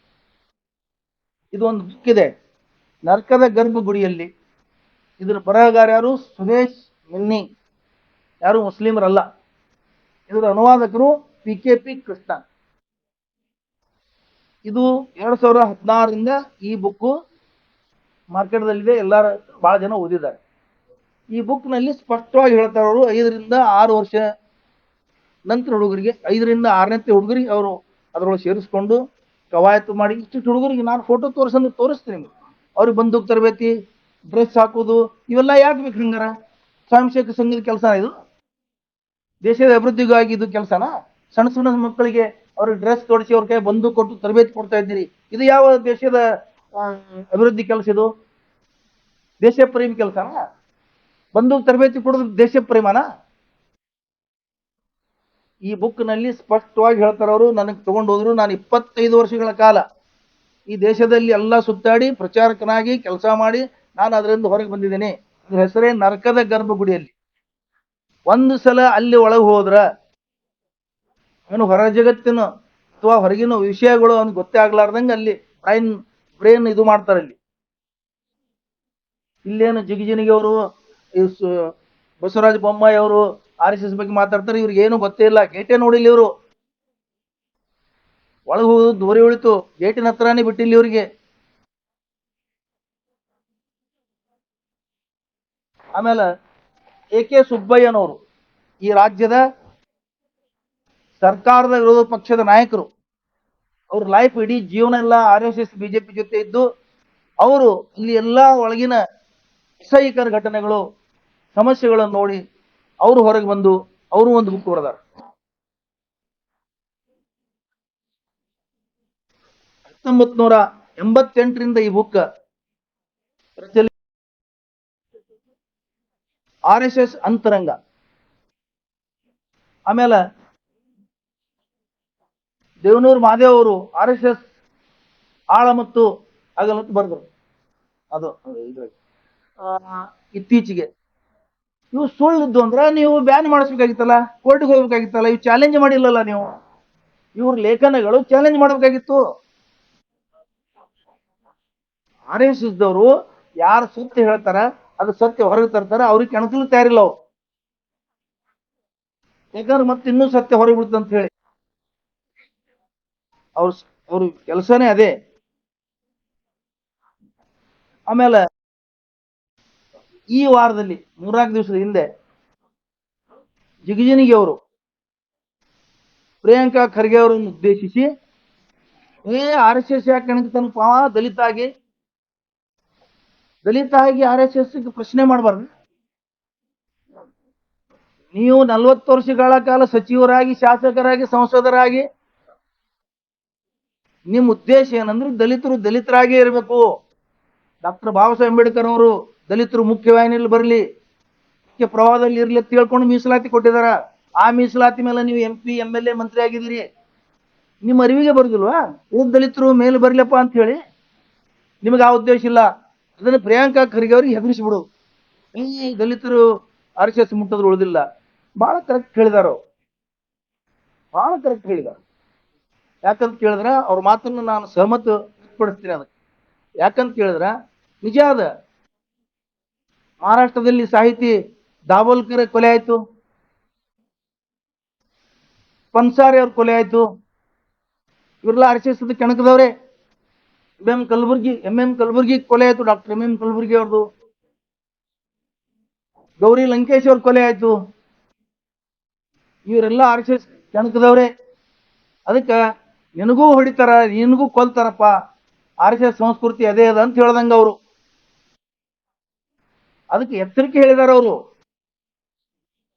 ಇದು ಒಂದು ಬುಕ್ ಇದೆ, ನರಕದ ಗರ್ಭಗುಡಿಯಲ್ಲಿ. ಇದರ ಬರಹಗಾರ ಯಾರು? ಸುದೇಶ್ ಮಿನ್ನಿ, ಯಾರು ಮುಸ್ಲಿಮರಲ್ಲ. ಇದರ ಅನುವಾದಕರು PKP ಕೃಷ್ಣ. ಇದು 2016ರಿಂದ ಈ ಬುಕ್ ಮಾರ್ಕೆಟ್ದಲ್ಲಿದೆ, ಎಲ್ಲರ ಬಹಳ ಜನ ಓದಿದ್ದಾರೆ. ಈ ಬುಕ್ನಲ್ಲಿ ಸ್ಪಷ್ಟವಾಗಿ ಹೇಳ್ತಾರೆ ಅವರು 5 ರಿಂದ 6 ವರ್ಷ ನಂತರ ಹುಡುಗರಿಗೆ, 5 ರಿಂದ 6ನೇ ಹುಡುಗರಿಗೆ ಅವರು ಅದರೊಳಗೆ ಸೇರಿಸ್ಕೊಂಡು ಕವಾಯತು ಮಾಡಿ. ಇಷ್ಟು ಹುಡುಗರಿಗೆ ನಾನು ಫೋಟೋ ತೋರಿಸ್ತೀನಿ. ಅವ್ರಿಗೆ ಬಂದೂಕ್ ತರಬೇತಿ, ಡ್ರೆಸ್ ಹಾಕೋದು, ಇವೆಲ್ಲ ಯಾಕೆ ಬೇಕು? ಹಂಗಾರ ಸ್ವಯಂ ಸೇವಕ ಸಂಘದ ಕೆಲಸ ಇದು? ದೇಶದ ಅಭಿವೃದ್ಧಿಗಾಗಿ ಇದು ಕೆಲಸನಾ? ಸಣ್ಣ ಮಕ್ಕಳಿಗೆ ಅವ್ರಿಗೆ ಡ್ರೆಸ್ ತೊಡಿಸಿ ಅವ್ರ ಕೈ ಬಂದೂಕ್ ಕೊಟ್ಟು ತರಬೇತಿ ಕೊಡ್ತಾ ಇದ್ದೀರಿ. ಇದು ಯಾವ ದೇಶದ ಅಭಿವೃದ್ಧಿ ಕೆಲಸ? ಇದು ದೇಶ ಪ್ರೇಮಿ ಕೆಲಸನಾ? ಬಂದೂಕ್ ತರಬೇತಿ ಕೊಡೋದು ದೇಶ ಪ್ರೇಮನಾ? ಈ ಬುಕ್ ನಲ್ಲಿ ಸ್ಪಷ್ಟವಾಗಿ ಹೇಳ್ತಾರೆ ಅವರು. ನನಗೆ ತಗೊಂಡು ಹೋದ್ರು. ನಾನು 25 ವರ್ಷಗಳ ಕಾಲ ಈ ದೇಶದಲ್ಲಿ ಎಲ್ಲ ಸುತ್ತಾಡಿ ಪ್ರಚಾರಕನಾಗಿ ಕೆಲಸ ಮಾಡಿ ನಾನು ಅದರಿಂದ ಹೊರಗೆ ಬಂದಿದ್ದೇನೆ. ಅದ್ರ ಹೆಸರೇ ನರಕದ ಗರ್ಭಗುಡಿಯಲ್ಲಿ. ಒಂದು ಸಲ ಅಲ್ಲಿ ಒಳಗೆ ಹೋದ್ರ ಅವನು ಹೊರ ಜಗತ್ತಿನ ಅಥವಾ ಹೊರಗಿನ ವಿಷಯಗಳು ಅವ್ನಿಗೆ ಗೊತ್ತೇ ಆಗ್ಲಾರ್ದಂಗೆ ಅಲ್ಲಿ ಬ್ರೈನ್ ಇದು ಮಾಡ್ತಾರೆ. ಇಲ್ಲೇನು ಜಿಗಿಜಿನಿಗೆ ಅವರು, ಬಸವರಾಜ ಬೊಮ್ಮಾಯಿ ಅವರು RSS ಬಗ್ಗೆ ಮಾತಾಡ್ತಾರೆ. ಇವ್ರಿಗೆ ಏನು ಗೊತ್ತೇ ಇಲ್ಲ, ಗೇಟೇ ನೋಡಿಲ್ಲ ಇವರು. ಒಳಗೆ ಹೋಗೋದು ದೂರ ಉಳಿತು, ಗೇಟಿನ ಹತ್ರನೇ ಬಿಟ್ಟಿಲ್ಲ ಇವರಿಗೆ. ಆಮೇಲೆ AK ಸುಬ್ಬಯ್ಯನವರು ಈ ರಾಜ್ಯದ ಸರ್ಕಾರದ ವಿರೋಧ ಪಕ್ಷದ ನಾಯಕರು. ಅವ್ರ ಲೈಫ್ ಇಡೀ ಜೀವನ ಎಲ್ಲ RSS BJP ಜೊತೆ ಇದ್ದು ಅವರು ಇಲ್ಲಿ ಎಲ್ಲ ಒಳಗಿನ ಅಸಹ್ಯಕರ ಘಟನೆಗಳು, ಸಮಸ್ಯೆಗಳನ್ನು ನೋಡಿ ಅವರು ಹೊರಗೆ ಬಂದು ಅವರು ಒಂದು ಬುಕ್ ಬರೆದಾರೆ. 1988ರಿಂದ ಈ ಬುಕ್ RSS ಅಂತರಂಗ. ಆಮೇಲೆ ದೇವನೂರು ಮಹಾದೇವ್ ಅವರು RSS ಆಳ ಮತ್ತು ಅಗಲ ಅಂತ ಬರೆದರು. ಅದು ಇತ್ತೀಚೆಗೆ ಇವು ಸುಳ್ಳಿದ್ದು ಅಂದ್ರೆ ನೀವು ಬ್ಯಾನ್ ಮಾಡಿಸ್ಬೇಕಾಗಿತ್ತಲ್ಲ, ಕೋರ್ಟ್ಗೆ ಹೋಗ್ಬೇಕಾಗಿತ್ತಲ್ಲ. ಇವು ಚಾಲೆಂಜ್ ಮಾಡಿಲ್ಲಲ್ಲ ನೀವು. ಇವ್ರ ಲೇಖನಗಳು ಚಾಲೆಂಜ್ ಮಾಡಬೇಕಾಗಿತ್ತು. RSS ದವರು ಯಾರು ಸತ್ಯ ಹೇಳ್ತಾರ ಅದು ಸತ್ಯ ಹೊರಗೆ ತರ್ತಾರ, ಅವ್ರಿಗೆ ಕೆಣಕಲು ತಯಾರಿಲ್ಲ ಅವ್ರು. ಯಾಕಂದ್ರೆ ಮತ್ತೆ ಇನ್ನೂ ಸತ್ಯ ಹೊರಗೆ ಬಿಡುತ್ತಂತ ಹೇಳಿ ಅವ್ರ ಕೆಲಸನೇ ಅದೇ. ಆಮೇಲೆ ಈ ವಾರದಲ್ಲಿ 3-4 ದಿವಸದ ಹಿಂದೆ ಜಿಗಜಿಣಗಿ ಅವರು ಪ್ರಿಯಾಂಕಾ ಖರ್ಗೆ ಅವರನ್ನು ಉದ್ದೇಶಿಸಿ RSS ಯಾಕೆ ಕಣಕ್ತನಪ್ಪ, ದಲಿತ ಆಗಿ RSS ಪ್ರಶ್ನೆ ಮಾಡಬಾರ್ದು. ನೀವು 40 ವರ್ಷಗಳ ಕಾಲ ಸಚಿವರಾಗಿ, ಶಾಸಕರಾಗಿ, ಸಂಸದರಾಗಿ ನಿಮ್ಮ ಉದ್ದೇಶ ಏನಂದ್ರೆ ದಲಿತರಾಗೇ ಇರಬೇಕು. ಡಾಕ್ಟರ್ ಬಾಬಾ ಸಾಹೇಬ್ ಅಂಬೇಡ್ಕರ್ ಅವರು ದಲಿತರು ಮುಖ್ಯವಾಹಿನಿಯಲ್ಲಿ ಬರಲಿ, ಮುಖ್ಯ ಪ್ರವಾಹದಲ್ಲಿ ಇರಲಿ ಅಂತ ಹೇಳ್ಕೊಂಡು ಮೀಸಲಾತಿ ಕೊಟ್ಟಿದಾರ. ಆ ಮೀಸಲಾತಿ ಮೇಲೆ ನೀವು MP MLA ಮಂತ್ರಿ ಆಗಿದ್ದೀರಿ. ನಿಮ್ಮ ಅರಿವಿಗೆ ಬರುದಿಲ್ವಾ ದಲಿತರು ಮೇಲೆ ಬರ್ಲಪ್ಪ ಅಂತ ಹೇಳಿ? ನಿಮಗೆ ಆ ಉದ್ದೇಶ ಇಲ್ಲ. ಅದನ್ನು ಪ್ರಿಯಾಂಕಾ ಖರ್ಗೆ ಅವ್ರಿಗೆ ಹೆದರಿಸಿಬಿಡು, ಈ ದಲಿತರು RSS ಮುಟ್ಟದ್ರು ಉಳಿದಿಲ್ಲ. ಬಹಳ ಕರೆಕ್ಟ್ ಹೇಳಿದಾರ, ಬಹಳ ಕರೆಕ್ಟ್ ಹೇಳಿದಾರ. ಯಾಕಂತ ಕೇಳಿದ್ರ ಅವ್ರ ಮಾತನ್ನು ನಾನು ಸಹಮತ ವ್ಯಕ್ತಪಡಿಸ್ತೀನಿ. ಅದಕ್ಕೆ ಯಾಕಂತ ಕೇಳಿದ್ರ ನಿಜ ಅದ. ಮಹಾರಾಷ್ಟ್ರದಲ್ಲಿ ಸಾಹಿತಿ ದಾಬೋಲ್ಕರ್ ಕೊಲೆ ಆಯ್ತು, ಪನ್ಸಾರಿ ಅವ್ರ ಕೊಲೆ ಆಯ್ತು. ಇವರೆಲ್ಲ RSS ಕೆಣಕದವ್ರೆ. MM ಕಲಬುರ್ಗಿ ಕೊಲೆ ಆಯ್ತು, ಡಾಕ್ಟರ್ MM ಕಲಬುರ್ಗಿ ಅವ್ರದ್ದು. ಗೌರಿ ಲಂಕೇಶ್ ಅವ್ರ ಕೊಲೆ ಆಯ್ತು. ಇವರೆಲ್ಲ RSS ಕೆಣಕದವ್ರೆ. ಅದಕ್ಕೆ ನಿನಗೂ ಹೊಡಿತಾರ, ನಿನಗೂ ಕೊಲ್ತಾರಪ್ಪ, RSS ಸಂಸ್ಕೃತಿ ಅದೇ ಅದ ಅಂತ ಹೇಳ್ದಂಗ ಅವರು. ಅದಕ್ಕೆ ಎಚ್ಚರಿಕೆ ಹೇಳಿದಾರ ಅವರು.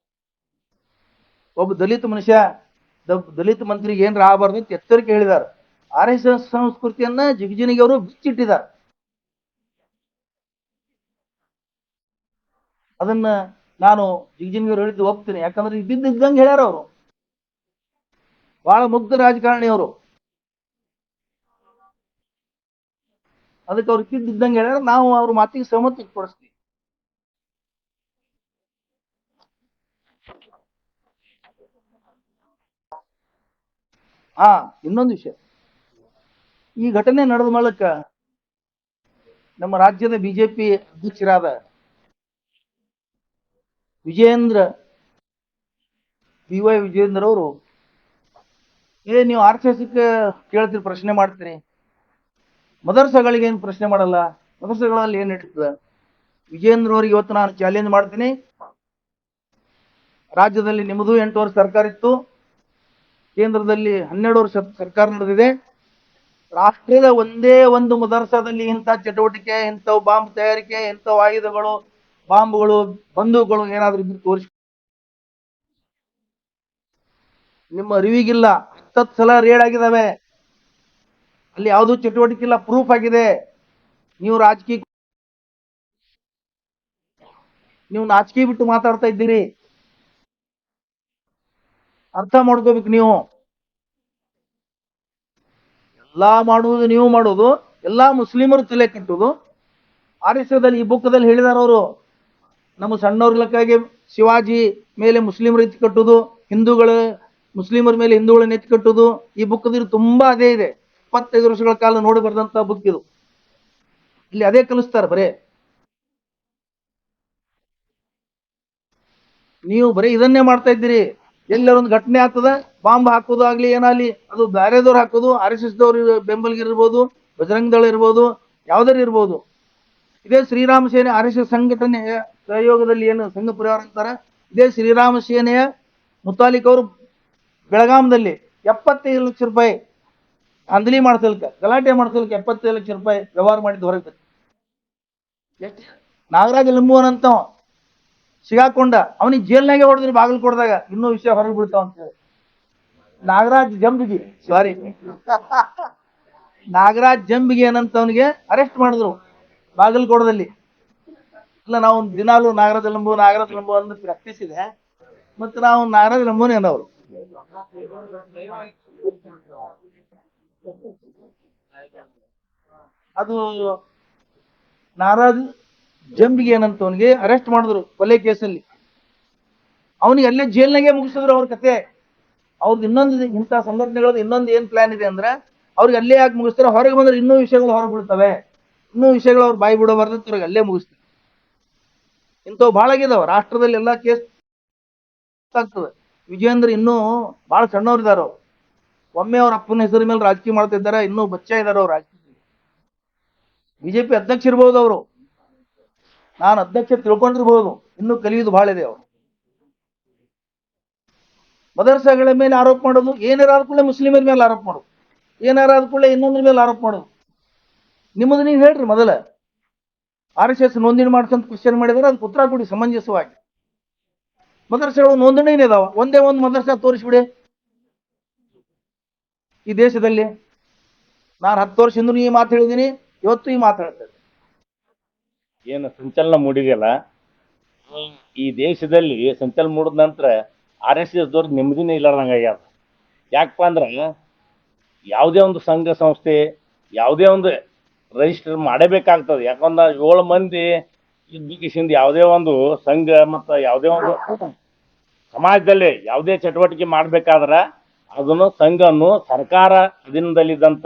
ಒಬ್ಬ ದಲಿತ ಮನುಷ್ಯ, ದಲಿತ ಮಂತ್ರಿಗೆ ಏನ್ರ ಆಗಬಾರ್ದು ಅಂತ ಎಚ್ಚರಿಕೆ ಹೇಳಿದಾರ. RSS ಸಂಸ್ಕೃತಿಯನ್ನ ಜಿಗಜಿಣಗಿ ಅವರು ಬಿಚ್ಚಿಟ್ಟಿದ್ದಾರೆ. ಅದನ್ನ ನಾನು ಜಿಗಜಿಣಗಿ ಅವರು ಹೇಳಿದ್ದು ಒಪ್ತೀನಿ. ಯಾಕಂದ್ರೆ ಇದ್ದಂಗೆ ಹೇಳ್ಯಾರ ಅವರು. ಬಹಳ ಮುಗ್ಧ ರಾಜಕಾರಣಿ ಅವರು. ಅದಕ್ಕೆ ಅವ್ರು ಇದ್ದಂಗೆ ಹೇಳ್ಯಾರ. ನಾವು ಅವ್ರ ಮಾತಿಗೆ ಸಹಮತ ವ್ಯಕ್ತಪಡಿಸ್ತೀವಿ. ಇನ್ನೊಂದು ವಿಷಯ, ಈ ಘಟನೆ ನಡೆದ ಮೂಲಕ ನಮ್ಮ ರಾಜ್ಯದ ಬಿಜೆಪಿ ಅಧ್ಯಕ್ಷರಾದ BY ವಿಜೇಂದ್ರ ಅವರು, ನೀವು RSS ಕೇಳ್ತೀರಿ, ಪ್ರಶ್ನೆ ಮಾಡ್ತೀರಿ, ಮದರ್ಸಗಳಿಗೆ ಏನು ಪ್ರಶ್ನೆ ಮಾಡಲ್ಲ, ಮದರ್ಸಗಳಲ್ಲಿ ಏನ್ ನಡೀತದ? ವಿಜೇಂದ್ರ ಅವರಿಗೆ ಇವತ್ತು ನಾನು ಚಾಲೆಂಜ್ ಮಾಡ್ತೀನಿ. ರಾಜ್ಯದಲ್ಲಿ ನಿಮ್ಮದು 8 ವರ್ಷ ಸರ್ಕಾರ ಇತ್ತು, ಕೇಂದ್ರದಲ್ಲಿ 12 ವರ್ಷ ಸರ್ಕಾರ ನಡೆದಿದೆ. ರಾಷ್ಟ್ರದ ಒಂದೇ ಒಂದು ಮದರ್ಸಾದಲ್ಲಿ ಇಂಥ ಚಟುವಟಿಕೆ, ಇಂಥವು ಬಾಂಬ್ ತಯಾರಿಕೆ, ಇಂಥವು ಆಯುಧಗಳು, ಬಾಂಬ್ಗಳು, ಬಂದೂಕಗಳು ಏನಾದ್ರೂ ಇದ್ದು ತೋರಿಸಿ. ನಿಮ್ಮ ಅರಿವಿಗಿಲ್ಲ, 10 ಸಲ ರೇಡ್ ಆಗಿದಾವೆ, ಅಲ್ಲಿ ಯಾವುದೂ ಚಟುವಟಿಕೆ ಇಲ್ಲ, ಪ್ರೂಫ್ ಆಗಿದೆ. ನೀವು ನಾಚಿಕೆ ಬಿಟ್ಟು ಮಾತಾಡ್ತಾ ಇದ್ದೀರಿ. ಅರ್ಥ ಮಾಡ್ಕೋಬೇಕು ನೀವು. ಎಲ್ಲಾ ಮಾಡುವುದು ನೀವು ಮಾಡೋದು, ಎಲ್ಲಾ ಮುಸ್ಲಿಮರು ತಲೆ ಕಟ್ಟುವುದು. RSS ಈ ಬುಕ್ಕದಲ್ಲಿ ಹೇಳಿದಾರ ಅವರು, ನಮ್ಮ ಸಣ್ಣವ್ರ ಲೆಕ್ಕಾಗಿ ಶಿವಾಜಿ ಮೇಲೆ ಮುಸ್ಲಿಮರು ಎತ್ತಿ ಕಟ್ಟುದು, ಮುಸ್ಲಿಮರ ಮೇಲೆ ಹಿಂದೂಗಳನ್ನ ಎತ್ತಿ ಕಟ್ಟುದು. ಈ ಬುಕ್ಕದಲ್ಲಿ ತುಂಬಾ ಅದೇ ಇದೆ. 25 ವರ್ಷಗಳ ಕಾಲ ನೋಡಿ ಬರ್ದಂತ ಬುಕ್ ಇದು. ಇಲ್ಲಿ ಅದೇ ಕಲಿಸ್ತಾರೆ ಬರೇ. ನೀವು ಬರೀ ಇದನ್ನೇ ಮಾಡ್ತಾ ಇದ್ದೀರಿ. ಎಲ್ಲರೊಂದು ಘಟನೆ ಆಗ್ತದ, ಬಾಂಬ್ ಹಾಕೋದು ಆಗ್ಲಿ ಏನಾಗ್ಲಿ, ಅದು ಬ್ಯಾರೆದವ್ರು ಹಾಕೋದು, RSS ದವ್ರು ಬೆಂಬಲಿಗಿರ್ಬೋದು, ಬಜರಂಗ ದಳ ಇರ್ಬೋದು, ಯಾವ್ದಾರು ಇರ್ಬೋದು. ಇದೇ ಶ್ರೀರಾಮ ಸೇನೆ RSS ಸಂಘಟನೆಯ ಸಹಯೋಗದಲ್ಲಿ ಏನು ಸಂಘ ಪರಿವಾರ ಅಂತಾರೆ, ಇದೇ ಶ್ರೀರಾಮ ಸೇನೆಯ ಮುತಾಲಿಕ್ ಅವರು ಬೆಳಗಾಮದಲ್ಲಿ 75 ಲಕ್ಷ ರೂಪಾಯಿ ಅಂದಲಿ ಮಾಡ್ಸಲ್ಕ, ಗಲಾಟೆ ಮಾಡ್ಸಲ್ಕ 75 ಲಕ್ಷ ರೂಪಾಯಿ ವ್ಯವಹಾರ ಮಾಡಿದ್ದು ಹೊರಗೆ. ನಾಗರಾಜ ಲಂಬುವನಂತ ಸಿಗಾಕೊಂಡ, ಅವನಿಗೆ ಜೈಲ್ನಾಗೆ ಹೊಡೆದ್ರಿ ಬಾಗಲಕೋಟದಾಗ. ಇನ್ನೂ ವಿಷಯ ಹೊರಗೆ ಬೀಳ್ತಾವ ಅಂತ ಹೇಳಿ ನಾಗರಾಜ್ ಜಂಬಿಗೆ ಏನಂತ ಅವನಿಗೆ ಅರೆಸ್ಟ್ ಮಾಡಿದ್ರು ಬಾಗಲಕೋಟದಲ್ಲಿ. ಇಲ್ಲ, ನಾವು ದಿನಾಲು ನಾಗರಾಜ ಲಂಬು ಅಂತ ಪ್ರಾಕ್ಟೀಸ್ ಇದೆ. ಮತ್ತೆ ನಾವು ನಾಗರಾಜ ಲಂಬುನೇ ಅನ್ನೋರು. ಅದು ನಾಗರಾಜ್ ಜಂಬಿಗೆ ಏನಂತ ಅವನಿಗೆ ಅರೆಸ್ಟ್ ಮಾಡಿದ್ರು ಕೊಲೆ ಕೇಸಲ್ಲಿ. ಅವನಿಗೆ ಅಲ್ಲೇ ಜೈಲ್ನಾಗೆ ಮುಗಿಸಿದ್ರು ಅವ್ರ ಕತೆ. ಅವ್ರದ್ದು ಇನ್ನೊಂದು ಇಂಥ ಸಂಘಟನೆಗಳದ್ದು ಇನ್ನೊಂದು ಏನ್ ಪ್ಲಾನ್ ಇದೆ ಅಂದ್ರೆ, ಅವ್ರಿಗೆ ಅಲ್ಲೇ ಯಾಕೆ ಮುಗಿಸ್ತಾರೆ, ಹೊರಗೆ ಬಂದ್ರೆ ಇನ್ನೂ ವಿಷಯಗಳು ಹೊರಗೆ ಬೀಳ್ತವೆ, ಇನ್ನೂ ವಿಷಯಗಳು ಅವ್ರು ಬಾಯಿ ಬಿಡಬಾರ್ದು, ಅವ್ರಿಗೆ ಅಲ್ಲೇ ಮುಗಿಸ್ತಾರೆ. ಇಂಥವು ಭಾಳ ಆಗಿದಾವ ರಾಷ್ಟ್ರದಲ್ಲಿ. ಎಲ್ಲಾ ಕೇಸ್ ಆಗ್ತದೆ. ವಿಜೇಂದ್ರ ಇನ್ನೂ ಬಹಳ ಸಣ್ಣವ್ರಿದಾರ. ಒಮ್ಮೆ ಅವ್ರ ಅಪ್ಪನ ಹೆಸರು ಮೇಲೆ ರಾಜಕೀಯ ಮಾಡ್ತಿದ್ದಾರೆ, ಇನ್ನೂ ಬಚ್ಚ ಇದ್ದಾರೆ ಅವ್ರು ರಾಜಕೀಯ. ಬಿಜೆಪಿ ಅಧ್ಯಕ್ಷ ಇರ್ಬೋದು ಅವರು, ನಾನು ಅಧ್ಯಕ್ಷ ತಿಳ್ಕೊಂಡಿರ್ಬೋದು, ಇನ್ನೂ ಕಲಿಯುವುದು ಬಹಳ ಇದೆ ಅವರು. ಮದರಸಾಗಳ ಮೇಲೆ ಆರೋಪ ಮಾಡೋದು, ಏನಾರ ಆದ ಕೂಡಲೇ ಮುಸ್ಲಿಮರ ಮೇಲೆ ಆರೋಪ ಮಾಡೋದು, ಏನಾರ ಆದ ಕೂಡಲೇ ಇನ್ನೊಂದ್ರ ಮೇಲೆ ಆರೋಪ ಮಾಡೋದು. ನಿಮ್ಮದು ನೀವು ಹೇಳ್ರಿ. ಮೊದಲ RSS ನೋಂದಣಿ ಮಾಡ್ಕೊಂತ ಕ್ವಶನ್ ಮಾಡಿದ್ರೆ ಅದಕ್ಕೆ ಉತ್ತರ ಕೊಡಿ ಸಮಂಜಸವಾಗಿ. ಮದರಸಾಗಳು ನೋಂದಣಿನೇ ಇದಾವ, ಒಂದೇ ಒಂದು ಮದರಸಾ ತೋರಿಸ್ಬಿಡಿ ಈ ದೇಶದಲ್ಲಿ. ನಾನು 10 ವರ್ಷದಿಂದ ಈ ಮಾತು ಹೇಳಿದ್ದೀನಿ, ಇವತ್ತು ಈ ಮಾತು ಹೇಳ್ತೇನೆ. ಏನು ಸಂಚಲನ ಮೂಡಿದೆಯಲ್ಲ, ಈ ದೇಶದಲ್ಲಿ ಸಂಚಲನ ಮೂಡಿದ ನಂತರ RSS ದವ್ರಿಗೆ ನೆಮ್ಮದಿನೇ ಇಲ್ಲಾರ್ದಂಗೆ ಆಗ್ಯಾದ. ಯಾಕಪ್ಪ ಅಂದ್ರೆ ಯಾವುದೇ ಒಂದು ಸಂಘ ಸಂಸ್ಥೆ ಯಾವುದೇ ಒಂದು ರಿಜಿಸ್ಟರ್ ಮಾಡಬೇಕಾಗ್ತದೆ. ಯಾಕಂದ್ರೆ 7 ಮಂದಿ ಇದ್ದಕ್ಕಿಂದ ಯಾವುದೇ ಒಂದು ಸಂಘ ಮತ್ತು ಯಾವುದೇ ಒಂದು ಸಮಾಜದಲ್ಲಿ ಯಾವುದೇ ಚಟುವಟಿಕೆ ಮಾಡಬೇಕಾದ್ರೆ ಅದನ್ನು ಸಂಘವನ್ನು ಸರ್ಕಾರ ಅಧೀನದಲ್ಲಿದ್ದಂಥ